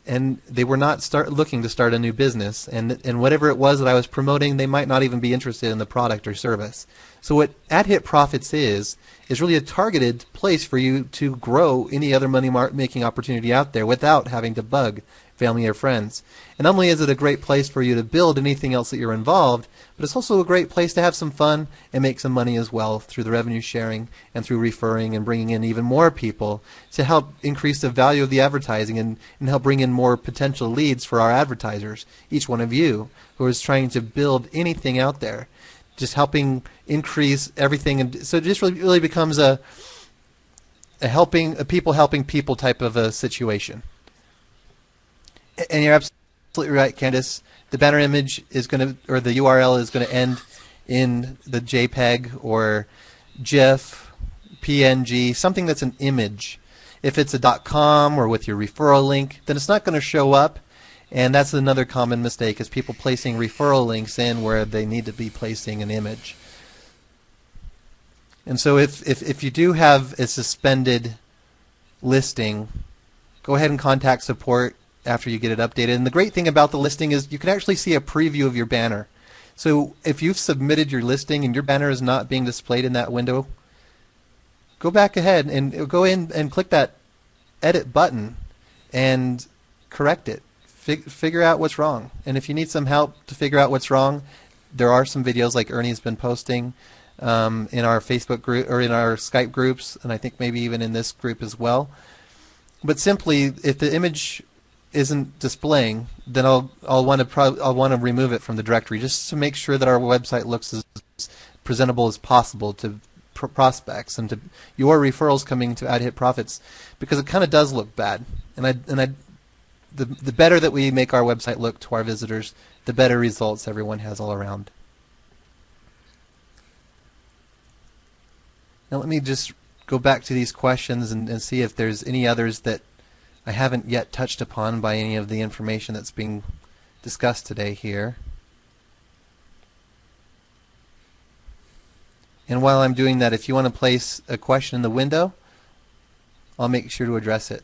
and they were not looking to start a new business. And whatever it was that I was promoting, they might not even be interested in the product or service. So what AdHit Profits is really a targeted place for you to grow any other money-making opportunity out there without having to bug family or friends. And not only is it a great place for you to build anything else that you're involved, but it's also a great place to have some fun and make some money as well through the revenue sharing and through referring and bringing in even more people to help increase the value of the advertising and help bring in more potential leads for our advertisers, each one of you who is trying to build anything out there, just helping increase everything. And so it just really becomes a people helping people type of a situation. And you're absolutely right, Candace. The banner image is going to, or the URL is going to end in the JPEG or GIF, PNG, something that's an image. If it's a .com or with your referral link, then it's not going to show up. And that's another common mistake, is people placing referral links in where they need to be placing an image. And so if you do have a suspended listing, go ahead and contact support after you get it updated. And the great thing about the listing is you can actually see a preview of your banner. So if you've submitted your listing and your banner is not being displayed in that window, go back ahead and go in and click that edit button and correct it. Figure out what's wrong. And if you need some help to figure out what's wrong, there are some videos like Ernie's been posting in our Facebook group or in our Skype groups, and I think maybe even in this group as well. But simply, if the image isn't displaying, then I'll want to remove it from the directory, just to make sure that our website looks as presentable as possible to prospects and to your referrals coming to AHP Profits, because it kind of does look bad. The better that we make our website look to our visitors, the better results everyone has all around. Now let me just go back to these questions and see if there's any others that I haven't yet touched upon by any of the information that's being discussed today here. And while I'm doing that, if you want to place a question in the window, I'll make sure to address it.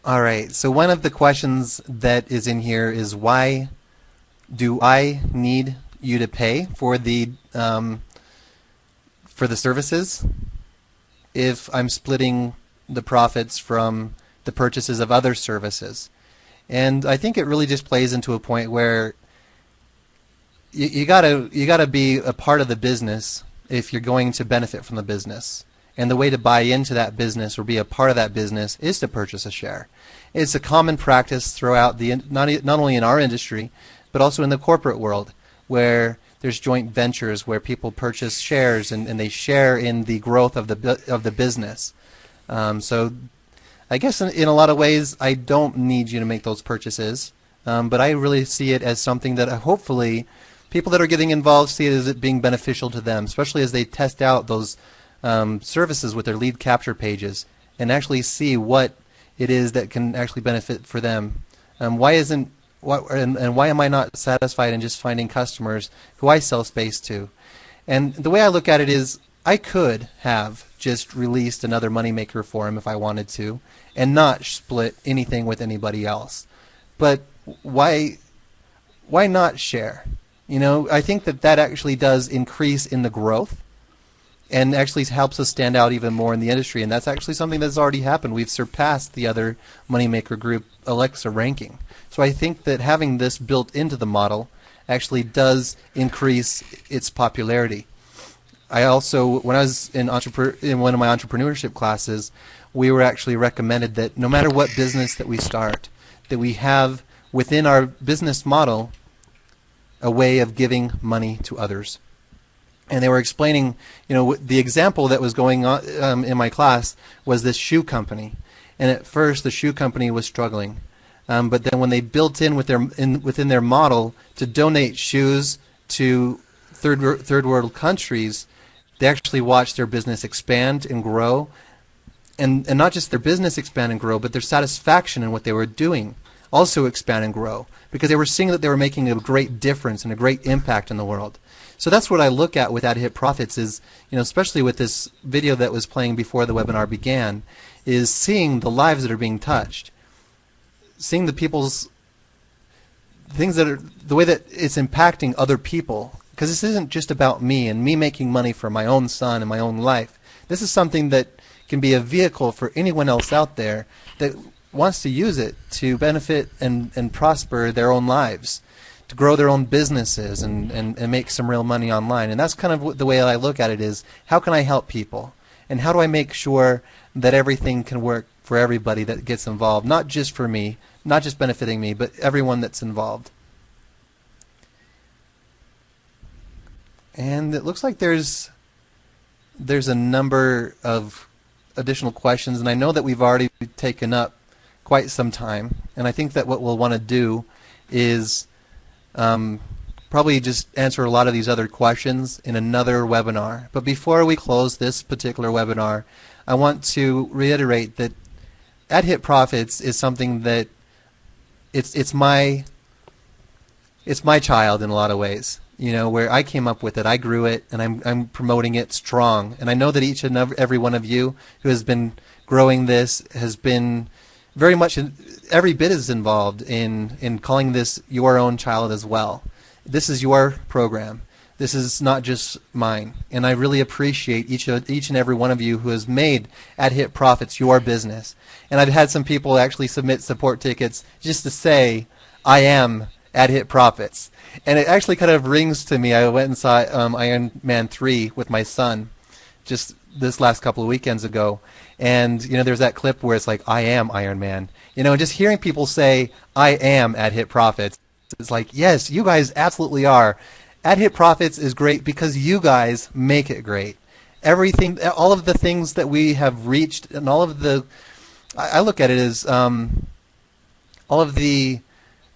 All right, so one of the questions that is in here is, why do I need you to pay for the services if I'm splitting the profits from the purchases of other services? And I think it really just plays into a point where you gotta be a part of the business if you're going to benefit from the business. And the way to buy into that business or be a part of that business is to purchase a share. It's a common practice throughout not only in our industry, but also in the corporate world, where there's joint ventures where people purchase shares and they share in the growth of the business. So I guess in a lot of ways I don't need you to make those purchases, but I really see it as something that hopefully people that are getting involved see it as it being beneficial to them, especially as they test out those services with their lead capture pages and actually see what it is that can actually benefit for them. Why am I not satisfied in just finding customers who I sell space to? And the way I look at it is, I could have just released another moneymaker forum if I wanted to and not split anything with anybody else. But why not share? You know, I think that actually does increase in the growth and actually helps us stand out even more in the industry. And that's actually something that's already happened. We've surpassed the other moneymaker group Alexa ranking. So I think that having this built into the model actually does increase its popularity. I also, when I was in one of my entrepreneurship classes, we were actually recommended that no matter what business that we start, that we have within our business model a way of giving money to others. And they were explaining, you know, the example that was going on in my class was this shoe company. And at first, the shoe company was struggling, but then when they built in within their model to donate shoes to third world countries, they actually watched their business expand and grow, and not just their business expand and grow, but their satisfaction in what they were doing also expand and grow, because they were seeing that they were making a great difference and a great impact in the world. So that's what I look at with AHP Profits is, you know, especially with this video that was playing before the webinar began, is seeing the lives that are being touched, seeing the people's things that are, the way that it's impacting other people. Because this isn't just about me and me making money for my own son and my own life. This is something that can be a vehicle for anyone else out there that wants to use it to benefit and prosper their own lives, to grow their own businesses and make some real money online. And that's kind of the way I look at it is, how can I help people? And how do I make sure that everything can work for everybody that gets involved, not just for me, not just benefiting me, but everyone that's involved. And it looks like there's a number of additional questions, and I know that we've already taken up quite some time, and I think that what we'll want to do is probably just answer a lot of these other questions in another webinar. But before we close this particular webinar, I want to reiterate that AdHit Profits is something that it's my child in a lot of ways. You know, where I came up with it, I grew it, and I'm promoting it strong. And I know that each and every one of you who has been growing this has been very much, every bit is involved in calling this your own child as well. This is your program. This is not just mine. And I really appreciate each and every one of you who has made AdHit Profits your business. And I've had some people actually submit support tickets just to say, I am AdHit Profits. And it actually kind of rings to me. I went and saw Iron Man 3 with my son just this last couple of weekends ago. And, you know, there's that clip where it's like, I am Iron Man. You know, just hearing people say, I am AdHit Profits, it's like, yes, you guys absolutely are. AdHit Profits is great because you guys make it great. Everything, all of the things that we have reached, and all of the, I look at it as all of the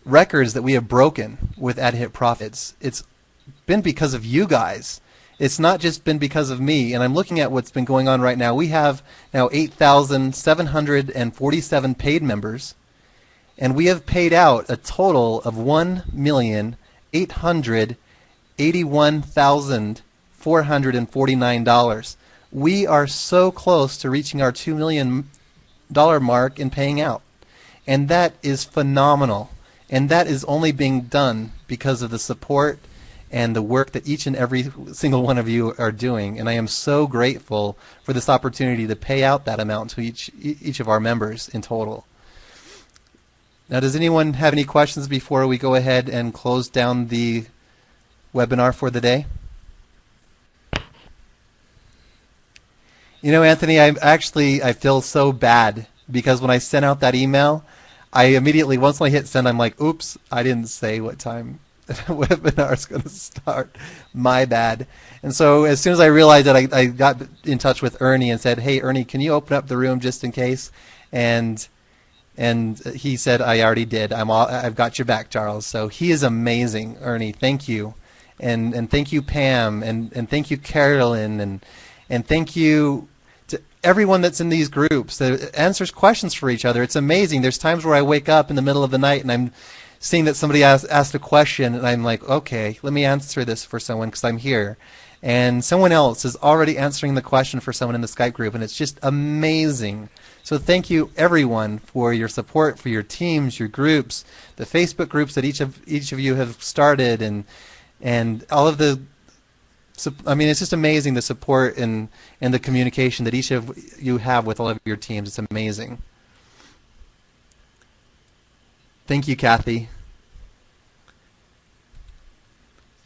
records that we have broken with AdHit Profits. It's been because of you guys. It's not just been because of me. And I'm looking at what's been going on right now. We have now 8,747 paid members, and we have paid out a total of $1,881,449. We are so close to reaching our $2 million mark in paying out. And that is phenomenal. And that is only being done because of the support and the work that each and every single one of you are doing. And I am so grateful for this opportunity to pay out that amount to each of our members in total. Now, does anyone have any questions before we go ahead and close down the webinar for the day? You know, Anthony, I feel so bad because when I sent out that email, I immediately, once I hit send, I'm like, oops, I didn't say what time the webinar is going to start. My bad. And so as soon as I realized that, I got in touch with Ernie and said, hey, Ernie, can you open up the room just in case? And he said, I already did. I've got your back, Charles. So he is amazing, Ernie. Thank you. And thank you, Pam. And thank you, Carolyn. And thank you to everyone that's in these groups that answers questions for each other. It's amazing. There's times where I wake up in the middle of the night and I'm seeing that somebody asked a question, and I'm like, okay, let me answer this for someone because I'm here. And someone else is already answering the question for someone in the Skype group, and it's just amazing. So thank you, everyone, for your support, for your teams, your groups, the Facebook groups that each of you have started, and all of the. I mean, it's just amazing, the support and the communication that each of you have with all of your teams. It's amazing. Thank you, Kathy.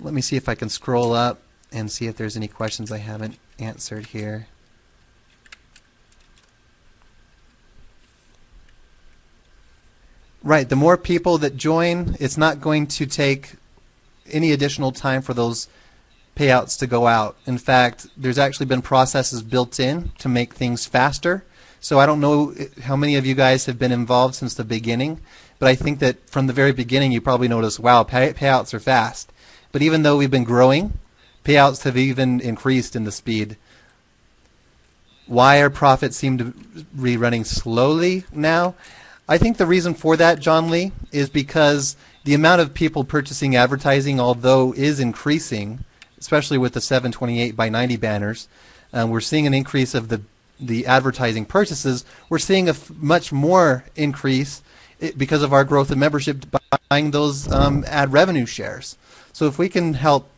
Let me see if I can scroll up and see if there's any questions I haven't answered here. Right, the more people that join, it's not going to take any additional time for those payouts to go out. In fact, there's actually been processes built in to make things faster. So I don't know how many of you guys have been involved since the beginning, but I think that from the very beginning you probably noticed, wow, payouts are fast. But even though we've been growing, payouts have even increased in the speed. Why our profits seem to be running slowly now? I think the reason for that, John Lee, is because the amount of people purchasing advertising, although is increasing, especially with the 728 by 90 banners, we're seeing an increase of the advertising purchases. We're seeing a much more increase because of our growth in membership buying those ad revenue shares. So if we can help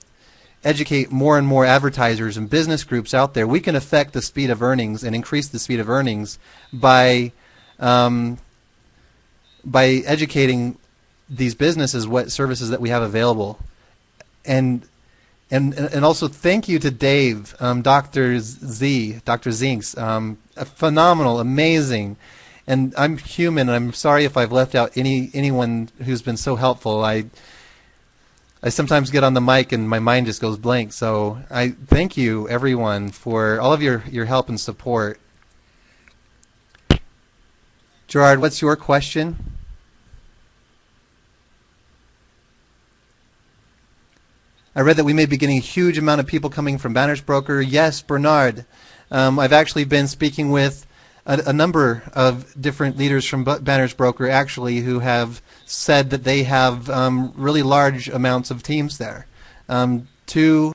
educate more and more advertisers and business groups out there, we can affect the speed of earnings and increase the speed of earnings by educating these businesses what services that we have available. And also thank you to Dave, Dr. Zinks, phenomenal, amazing. And I'm human, and I'm sorry if I've left out anyone who's been so helpful. I sometimes get on the mic and my mind just goes blank. So I thank you, everyone, for all of your help and support. Gerard, what's your question? I read that we may be getting a huge amount of people coming from Banner's Broker. Yes, Bernard. I've actually been speaking with a number of different leaders from Banner's Broker, actually, who have said that they have really large amounts of teams there. Two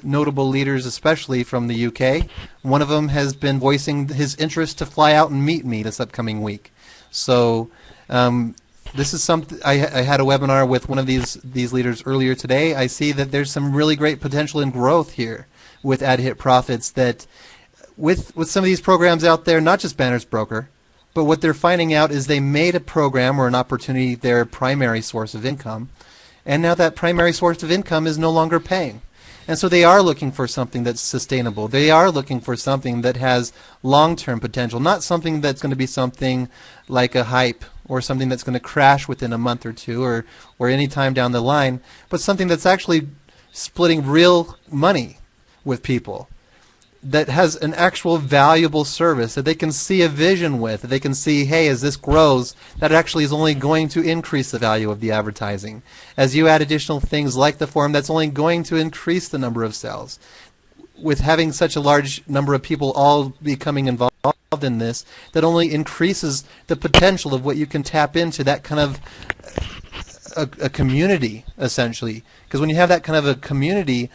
notable leaders, especially from the UK. One of them has been voicing his interest to fly out and meet me this upcoming week. So this is something. I had a webinar with one of these leaders earlier today. I see that there's some really great potential and growth here with AdHit Profits. That with some of these programs out there, not just Banner's Broker, but what they're finding out is they made a program or an opportunity their primary source of income, and now that primary source of income is no longer paying. And so they are looking for something that's sustainable. They are looking for something that has long-term potential, not something that's going to be something like a hype or something that's going to crash within a month or two or any time down the line, but something that's actually splitting real money with people, that has an actual valuable service that they can see a vision with, that they can see, hey, as this grows, that actually is only going to increase the value of the advertising. As you add additional things like the forum, that's only going to increase the number of sales. With having such a large number of people all becoming involved in this, that only increases the potential of what you can tap into, that kind of a community, essentially. Because when you have that kind of a community,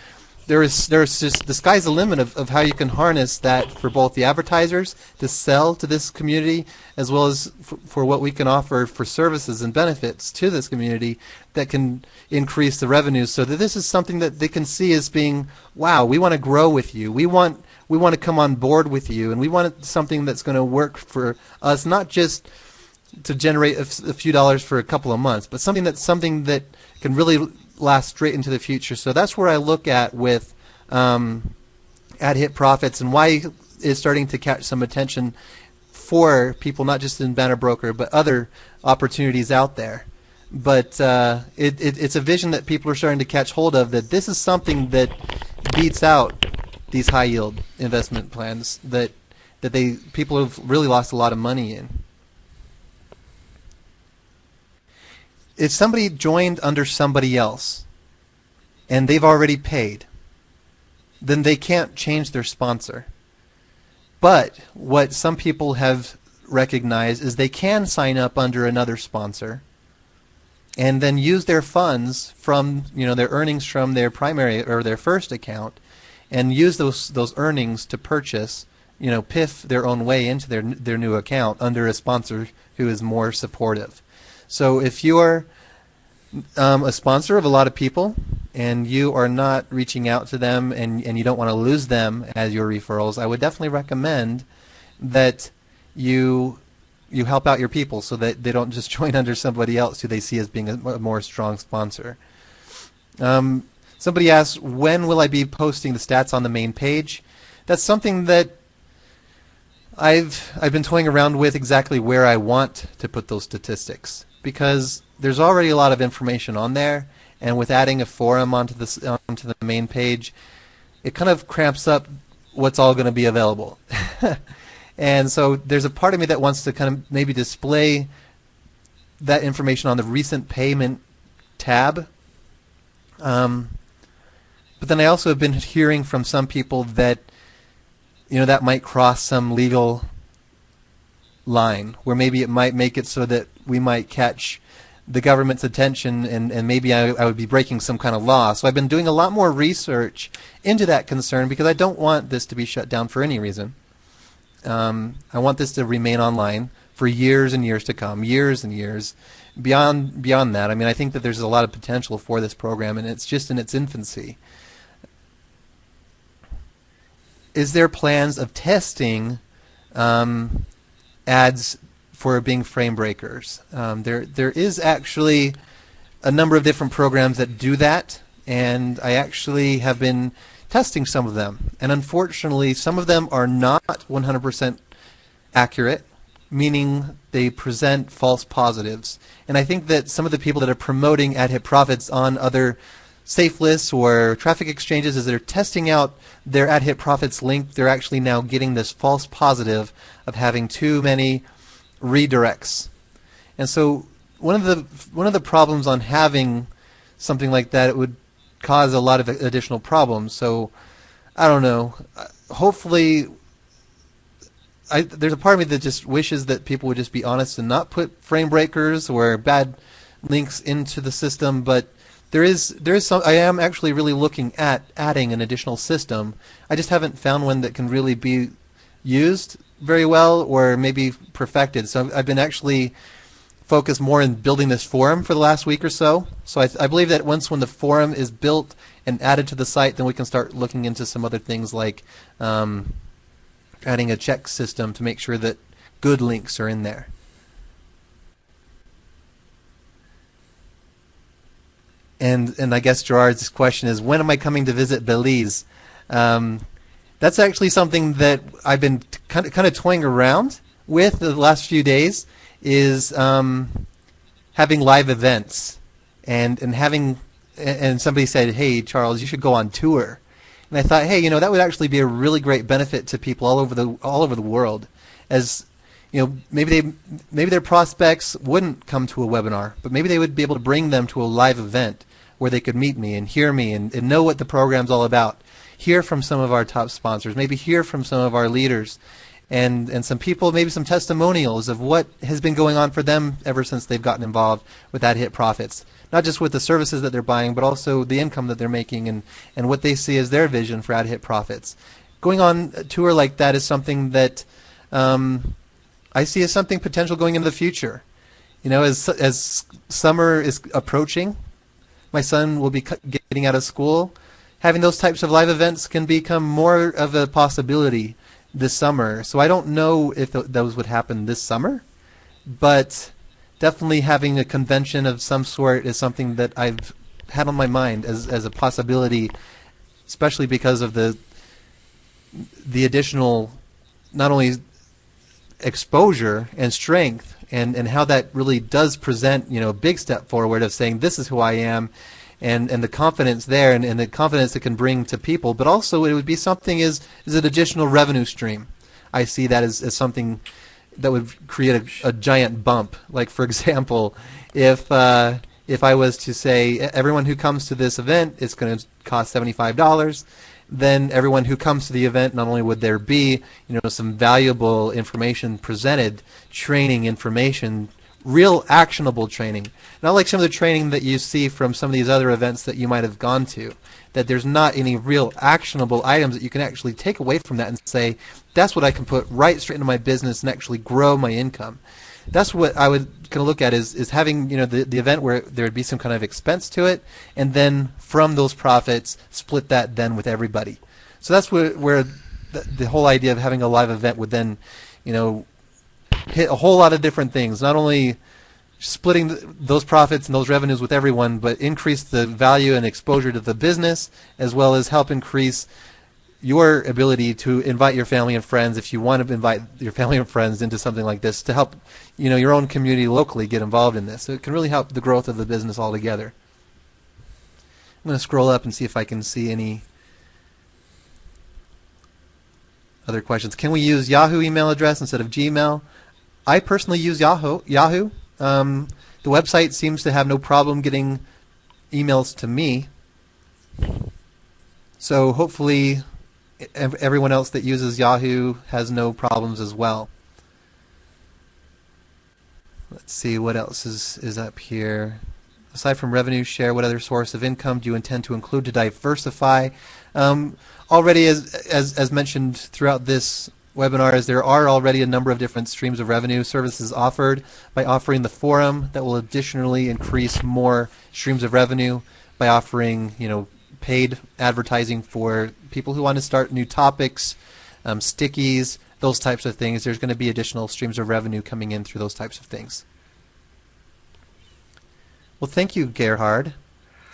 there's just the sky's the limit of how you can harness that for both the advertisers to sell to this community, as well as for what we can offer for services and benefits to this community that can increase the revenues, so that this is something that they can see as being, wow, we want to grow with you. We want to come on board with you, and we want something that's going to work for us, not just to generate a few dollars for a couple of months, but something that can really last straight into the future. So that's where I look at with AdHit Profits, and why it's starting to catch some attention for people, not just in Banner Broker, but other opportunities out there. But it's a vision that people are starting to catch hold of, that this is something that beats out these high yield investment plans that people have really lost a lot of money in. If somebody joined under somebody else and they've already paid, then they can't change their sponsor. But what some people have recognized is they can sign up under another sponsor and then use their funds from, their earnings from their primary or their first account, and use those earnings to purchase, PIF their own way into their new account under a sponsor who is more supportive. So if you're a sponsor of a lot of people and you are not reaching out to them and you don't want to lose them as your referrals, I would definitely recommend that you help out your people so that they don't just join under somebody else who they see as being a more strong sponsor. Somebody asked, when will I be posting the stats on the main page? That's something that I've been toying around with, exactly where I want to put those statistics, because there's already a lot of information on there, and with adding a forum onto the main page, it kind of cramps up what's all going to be available. And so there's a part of me that wants to kind of maybe display that information on the recent payment tab. But then I also have been hearing from some people that that might cross some legal line, where maybe it might make it so that we might catch the government's attention, and maybe I would be breaking some kind of law. So I've been doing a lot more research into that concern, because I don't want this to be shut down for any reason. I want this to remain online for years and years to come, years and years. Beyond that, I think that there's a lot of potential for this program, and it's just in its infancy. Is there plans of testing ads for being frame breakers? There is actually a number of different programs that do that, and I actually have been testing some of them. And unfortunately, some of them are not 100% accurate, meaning they present false positives. And I think that some of the people that are promoting ad hit profits on other safe lists or traffic exchanges, as they're testing out their ad hit profits link, they're actually now getting this false positive of having too many redirects. And so one of the problems on having something like that, it would cause a lot of additional problems. So I don't know. Hopefully, there's a part of me that just wishes that people would just be honest and not put frame breakers or bad links into the system. But there is some. I am actually really looking at adding an additional system. I just haven't found one that can really be used very well or maybe perfected. So I've been actually focused more in building this forum for the last week or so. So I believe that when the forum is built and added to the site, then we can start looking into some other things like adding a check system to make sure that good links are in there. And I guess Gerard's question is, when am I coming to visit Belize? That's actually something that I've been kind of toying around with the last few days, is having live events and somebody said, hey Charles, you should go on tour. And I thought, hey, that would actually be a really great benefit to people all over the world. As maybe their prospects wouldn't come to a webinar, but maybe they would be able to bring them to a live event where they could meet me and hear me and know what the program's all about. Hear from some of our top sponsors, maybe hear from some of our leaders, and some people, maybe some testimonials of what has been going on for them ever since they've gotten involved with Ad Hit Profits. Not just with the services that they're buying, but also the income that they're making and what they see as their vision for Ad Hit Profits. Going on a tour like that is something that I see as something potential going into the future. As summer is approaching, my son will be getting out of school. Having those types of live events can become more of a possibility this summer. So I don't know if those would happen this summer, but definitely having a convention of some sort is something that I've had on my mind as a possibility, especially because of the additional, not only exposure and strength, and how that really does present a big step forward of saying this is who I am, and the confidence there, and the confidence it can bring to people. But also it would be something is an additional revenue stream. I see that as something that would create a giant bump. Like, for example, if I was to say everyone who comes to this event, it's going to cost $75, then everyone who comes to the event, not only would there be some valuable information presented, training information, real actionable training, not like some of the training that you see from some of these other events that you might have gone to, that there's not any real actionable items that you can actually take away from that and say, that's what I can put right straight into my business and actually grow my income. That's what I would kind of look at is having the event where there would be some kind of expense to it, and then from those profits split that then with everybody. So that's where the whole idea of having a live event would then hit a whole lot of different things. Not only splitting those profits and those revenues with everyone, but increase the value and exposure to the business, as well as help increase your ability to invite your family and friends, if you want to invite your family and friends into something like this, to help your own community locally get involved in this. So it can really help the growth of the business altogether. I'm going to scroll up and see if I can see any other questions. Can we use Yahoo email address instead of Gmail? I personally use Yahoo. The website seems to have no problem getting emails to me. So hopefully everyone else that uses Yahoo has no problems as well. Let's see what else is up here. Aside from revenue share, what other source of income do you intend to include to diversify? Already, as mentioned throughout this webinar, there are already a number of different streams of revenue services offered. By offering the forum, that will additionally increase more streams of revenue. By offering, paid advertising for people who want to start new topics, stickies, those types of things, there's going to be additional streams of revenue coming in through those types of things. Well, thank you, Gerhard.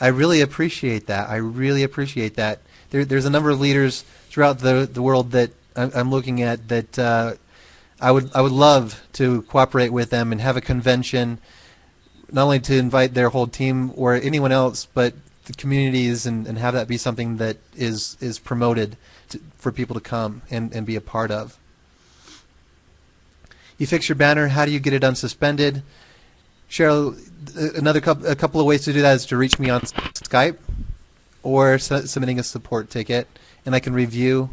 I really appreciate that. I really appreciate that. There's a number of leaders throughout the world that I'm looking at that I would love to cooperate with them and have a convention, not only to invite their whole team or anyone else, but the communities, and have that be something that is promoted for people to come and be a part of. You fix your banner. How do you get it unsuspended? Cheryl, a couple of ways to do that is to reach me on Skype or submitting a support ticket, and I can review.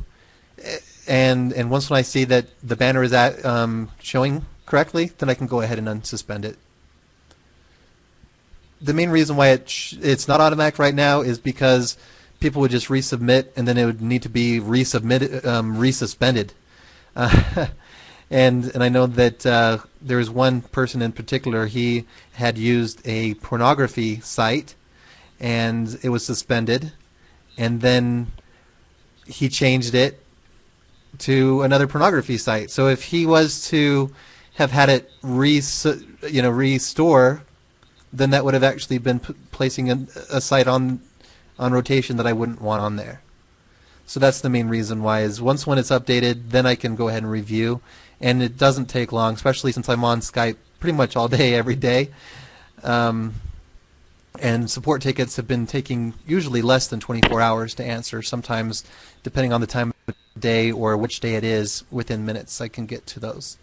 And once when I see that the banner is showing correctly, then I can go ahead and unsuspend it. The main reason why it's not automatic right now is because people would just resubmit, and then it would need to be resuspended. And I know that there was one person in particular. He had used a pornography site, and it was suspended, and then he changed it to another pornography site. So if he was to have had it restore, then that would have actually been placing a site on rotation that I wouldn't want on there. So that's the main reason why, is once when it's updated, then I can go ahead and review, and it doesn't take long, especially since I'm on Skype pretty much all day, every day. And support tickets have been taking usually less than 24 hours to answer. Sometimes, depending on the time of day or which day it is, within minutes I can get to those.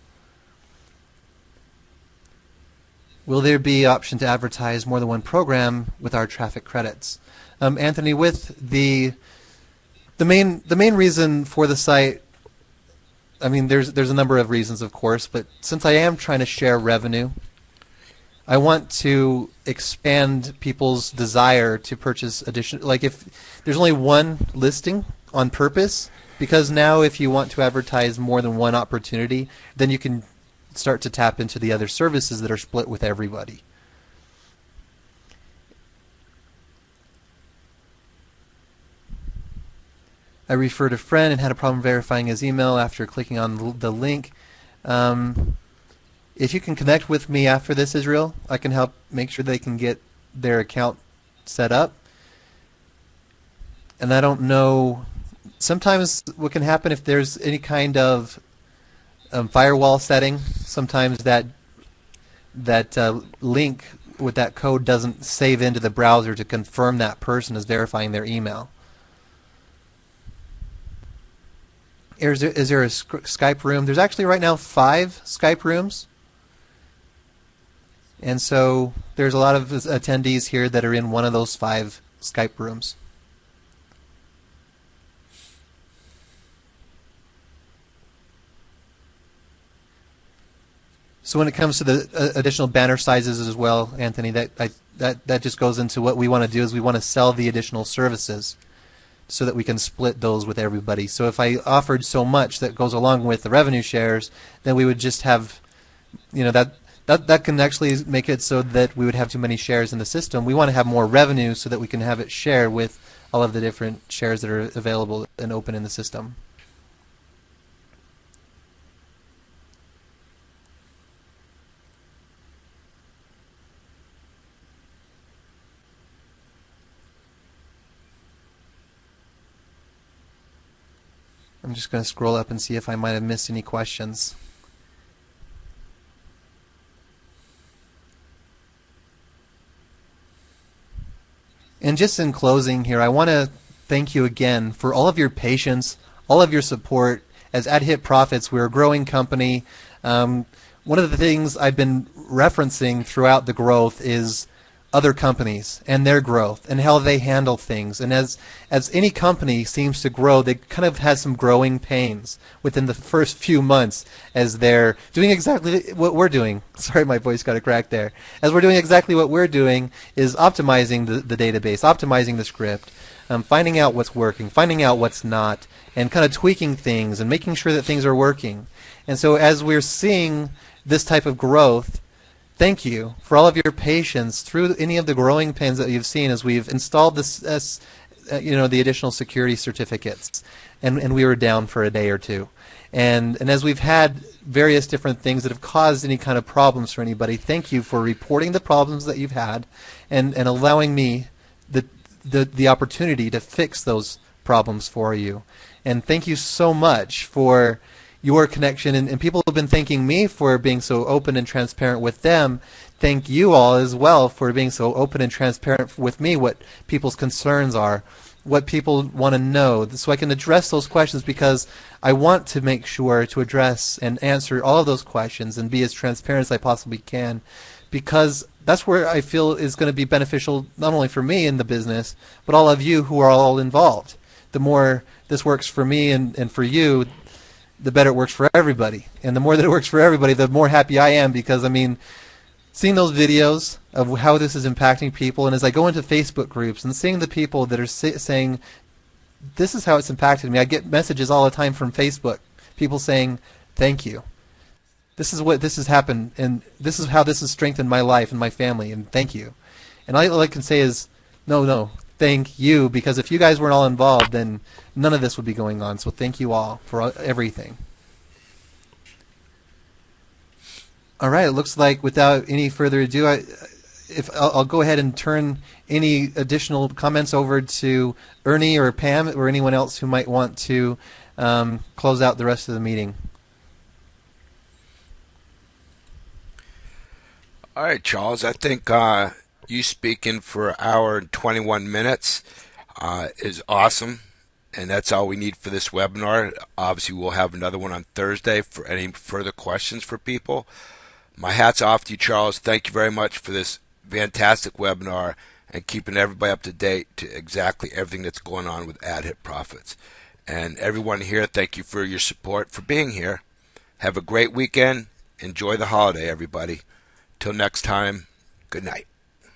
Will there be option to advertise more than one program with our traffic credits? Anthony, with the main reason for the site, I mean, there's a number of reasons, of course, but since I am trying to share revenue, I want to expand people's desire to purchase additional. Like, if there's only one listing on purpose, because now if you want to advertise more than one opportunity, then you can start to tap into the other services that are split with everybody. I referred a friend and had a problem verifying his email after clicking on the link. If you can connect with me after this, Israel, I can help make sure they can get their account set up. And I don't know, sometimes what can happen if there's any kind of firewall setting, sometimes that link with that code doesn't save into the browser to confirm that person is verifying their email. Is there a Skype room? There's actually right now 5 Skype rooms. And so there's a lot of attendees here that are in one of those 5 Skype rooms. So when it comes to the additional banner sizes as well, Anthony, that just goes into what we want to do, is we want to sell the additional services so that we can split those with everybody. So if I offered so much that goes along with the revenue shares, then we would just have, that can actually make it so that we would have too many shares in the system. We want to have more revenue so that we can have it share with all of the different shares that are available and open in the system. I'm just going to scroll up and see if I might have missed any questions. And just in closing here, I want to thank you again for all of your patience, all of your support. As AHP Profits, we're a growing company. One of the things I've been referencing throughout the growth is other companies and their growth and how they handle things. And as any company seems to grow, they kind of has some growing pains within the first few months as they're doing exactly what we're doing. Sorry, my voice got a crack there. As we're doing exactly what we're doing, is optimizing the database, optimizing the script, finding out what's working, finding out what's not, and kind of tweaking things and making sure that things are working. And so as we're seeing this type of growth, thank you for all of your patience through any of the growing pains that you've seen as we've installed this, the additional security certificates, and we were down for a day or two. And as we've had various different things that have caused any kind of problems for anybody, thank you for reporting the problems that you've had and allowing me the opportunity to fix those problems for you. And thank you so much for your connection. And people have been thanking me for being so open and transparent with them. Thank you all as well for being so open and transparent with me, what people's concerns are, what people want to know, so I can address those questions, because I want to make sure to address and answer all of those questions and be as transparent as I possibly can, because that's where I feel is going to be beneficial not only for me in the business, but all of you who are all involved. The more this works for me and for you, the better it works for everybody. And the more that it works for everybody, the more happy I am, because, I mean, seeing those videos of how this is impacting people, and as I go into Facebook groups and seeing the people that are saying, this is how it's impacted me. I get messages all the time from Facebook, people saying, thank you. This is what this has happened, and this is how this has strengthened my life and my family, and thank you. And all I can say is, no, thank you, because if you guys weren't all involved, then none of this would be going on. So thank you all for everything. All right, it looks like without any further ado, I'll go ahead and turn any additional comments over to Ernie or Pam or anyone else who might want to close out the rest of the meeting. All right, Charles, I think you speaking for an hour and 21 minutes is awesome, and that's all we need for this webinar. Obviously, we'll have another one on Thursday for any further questions for people. My hat's off to you, Charles. Thank you very much for this fantastic webinar and keeping everybody up to date to exactly everything that's going on with AHP Profits. And everyone here, thank you for your support, for being here. Have a great weekend. Enjoy the holiday, everybody. Till next time, good night.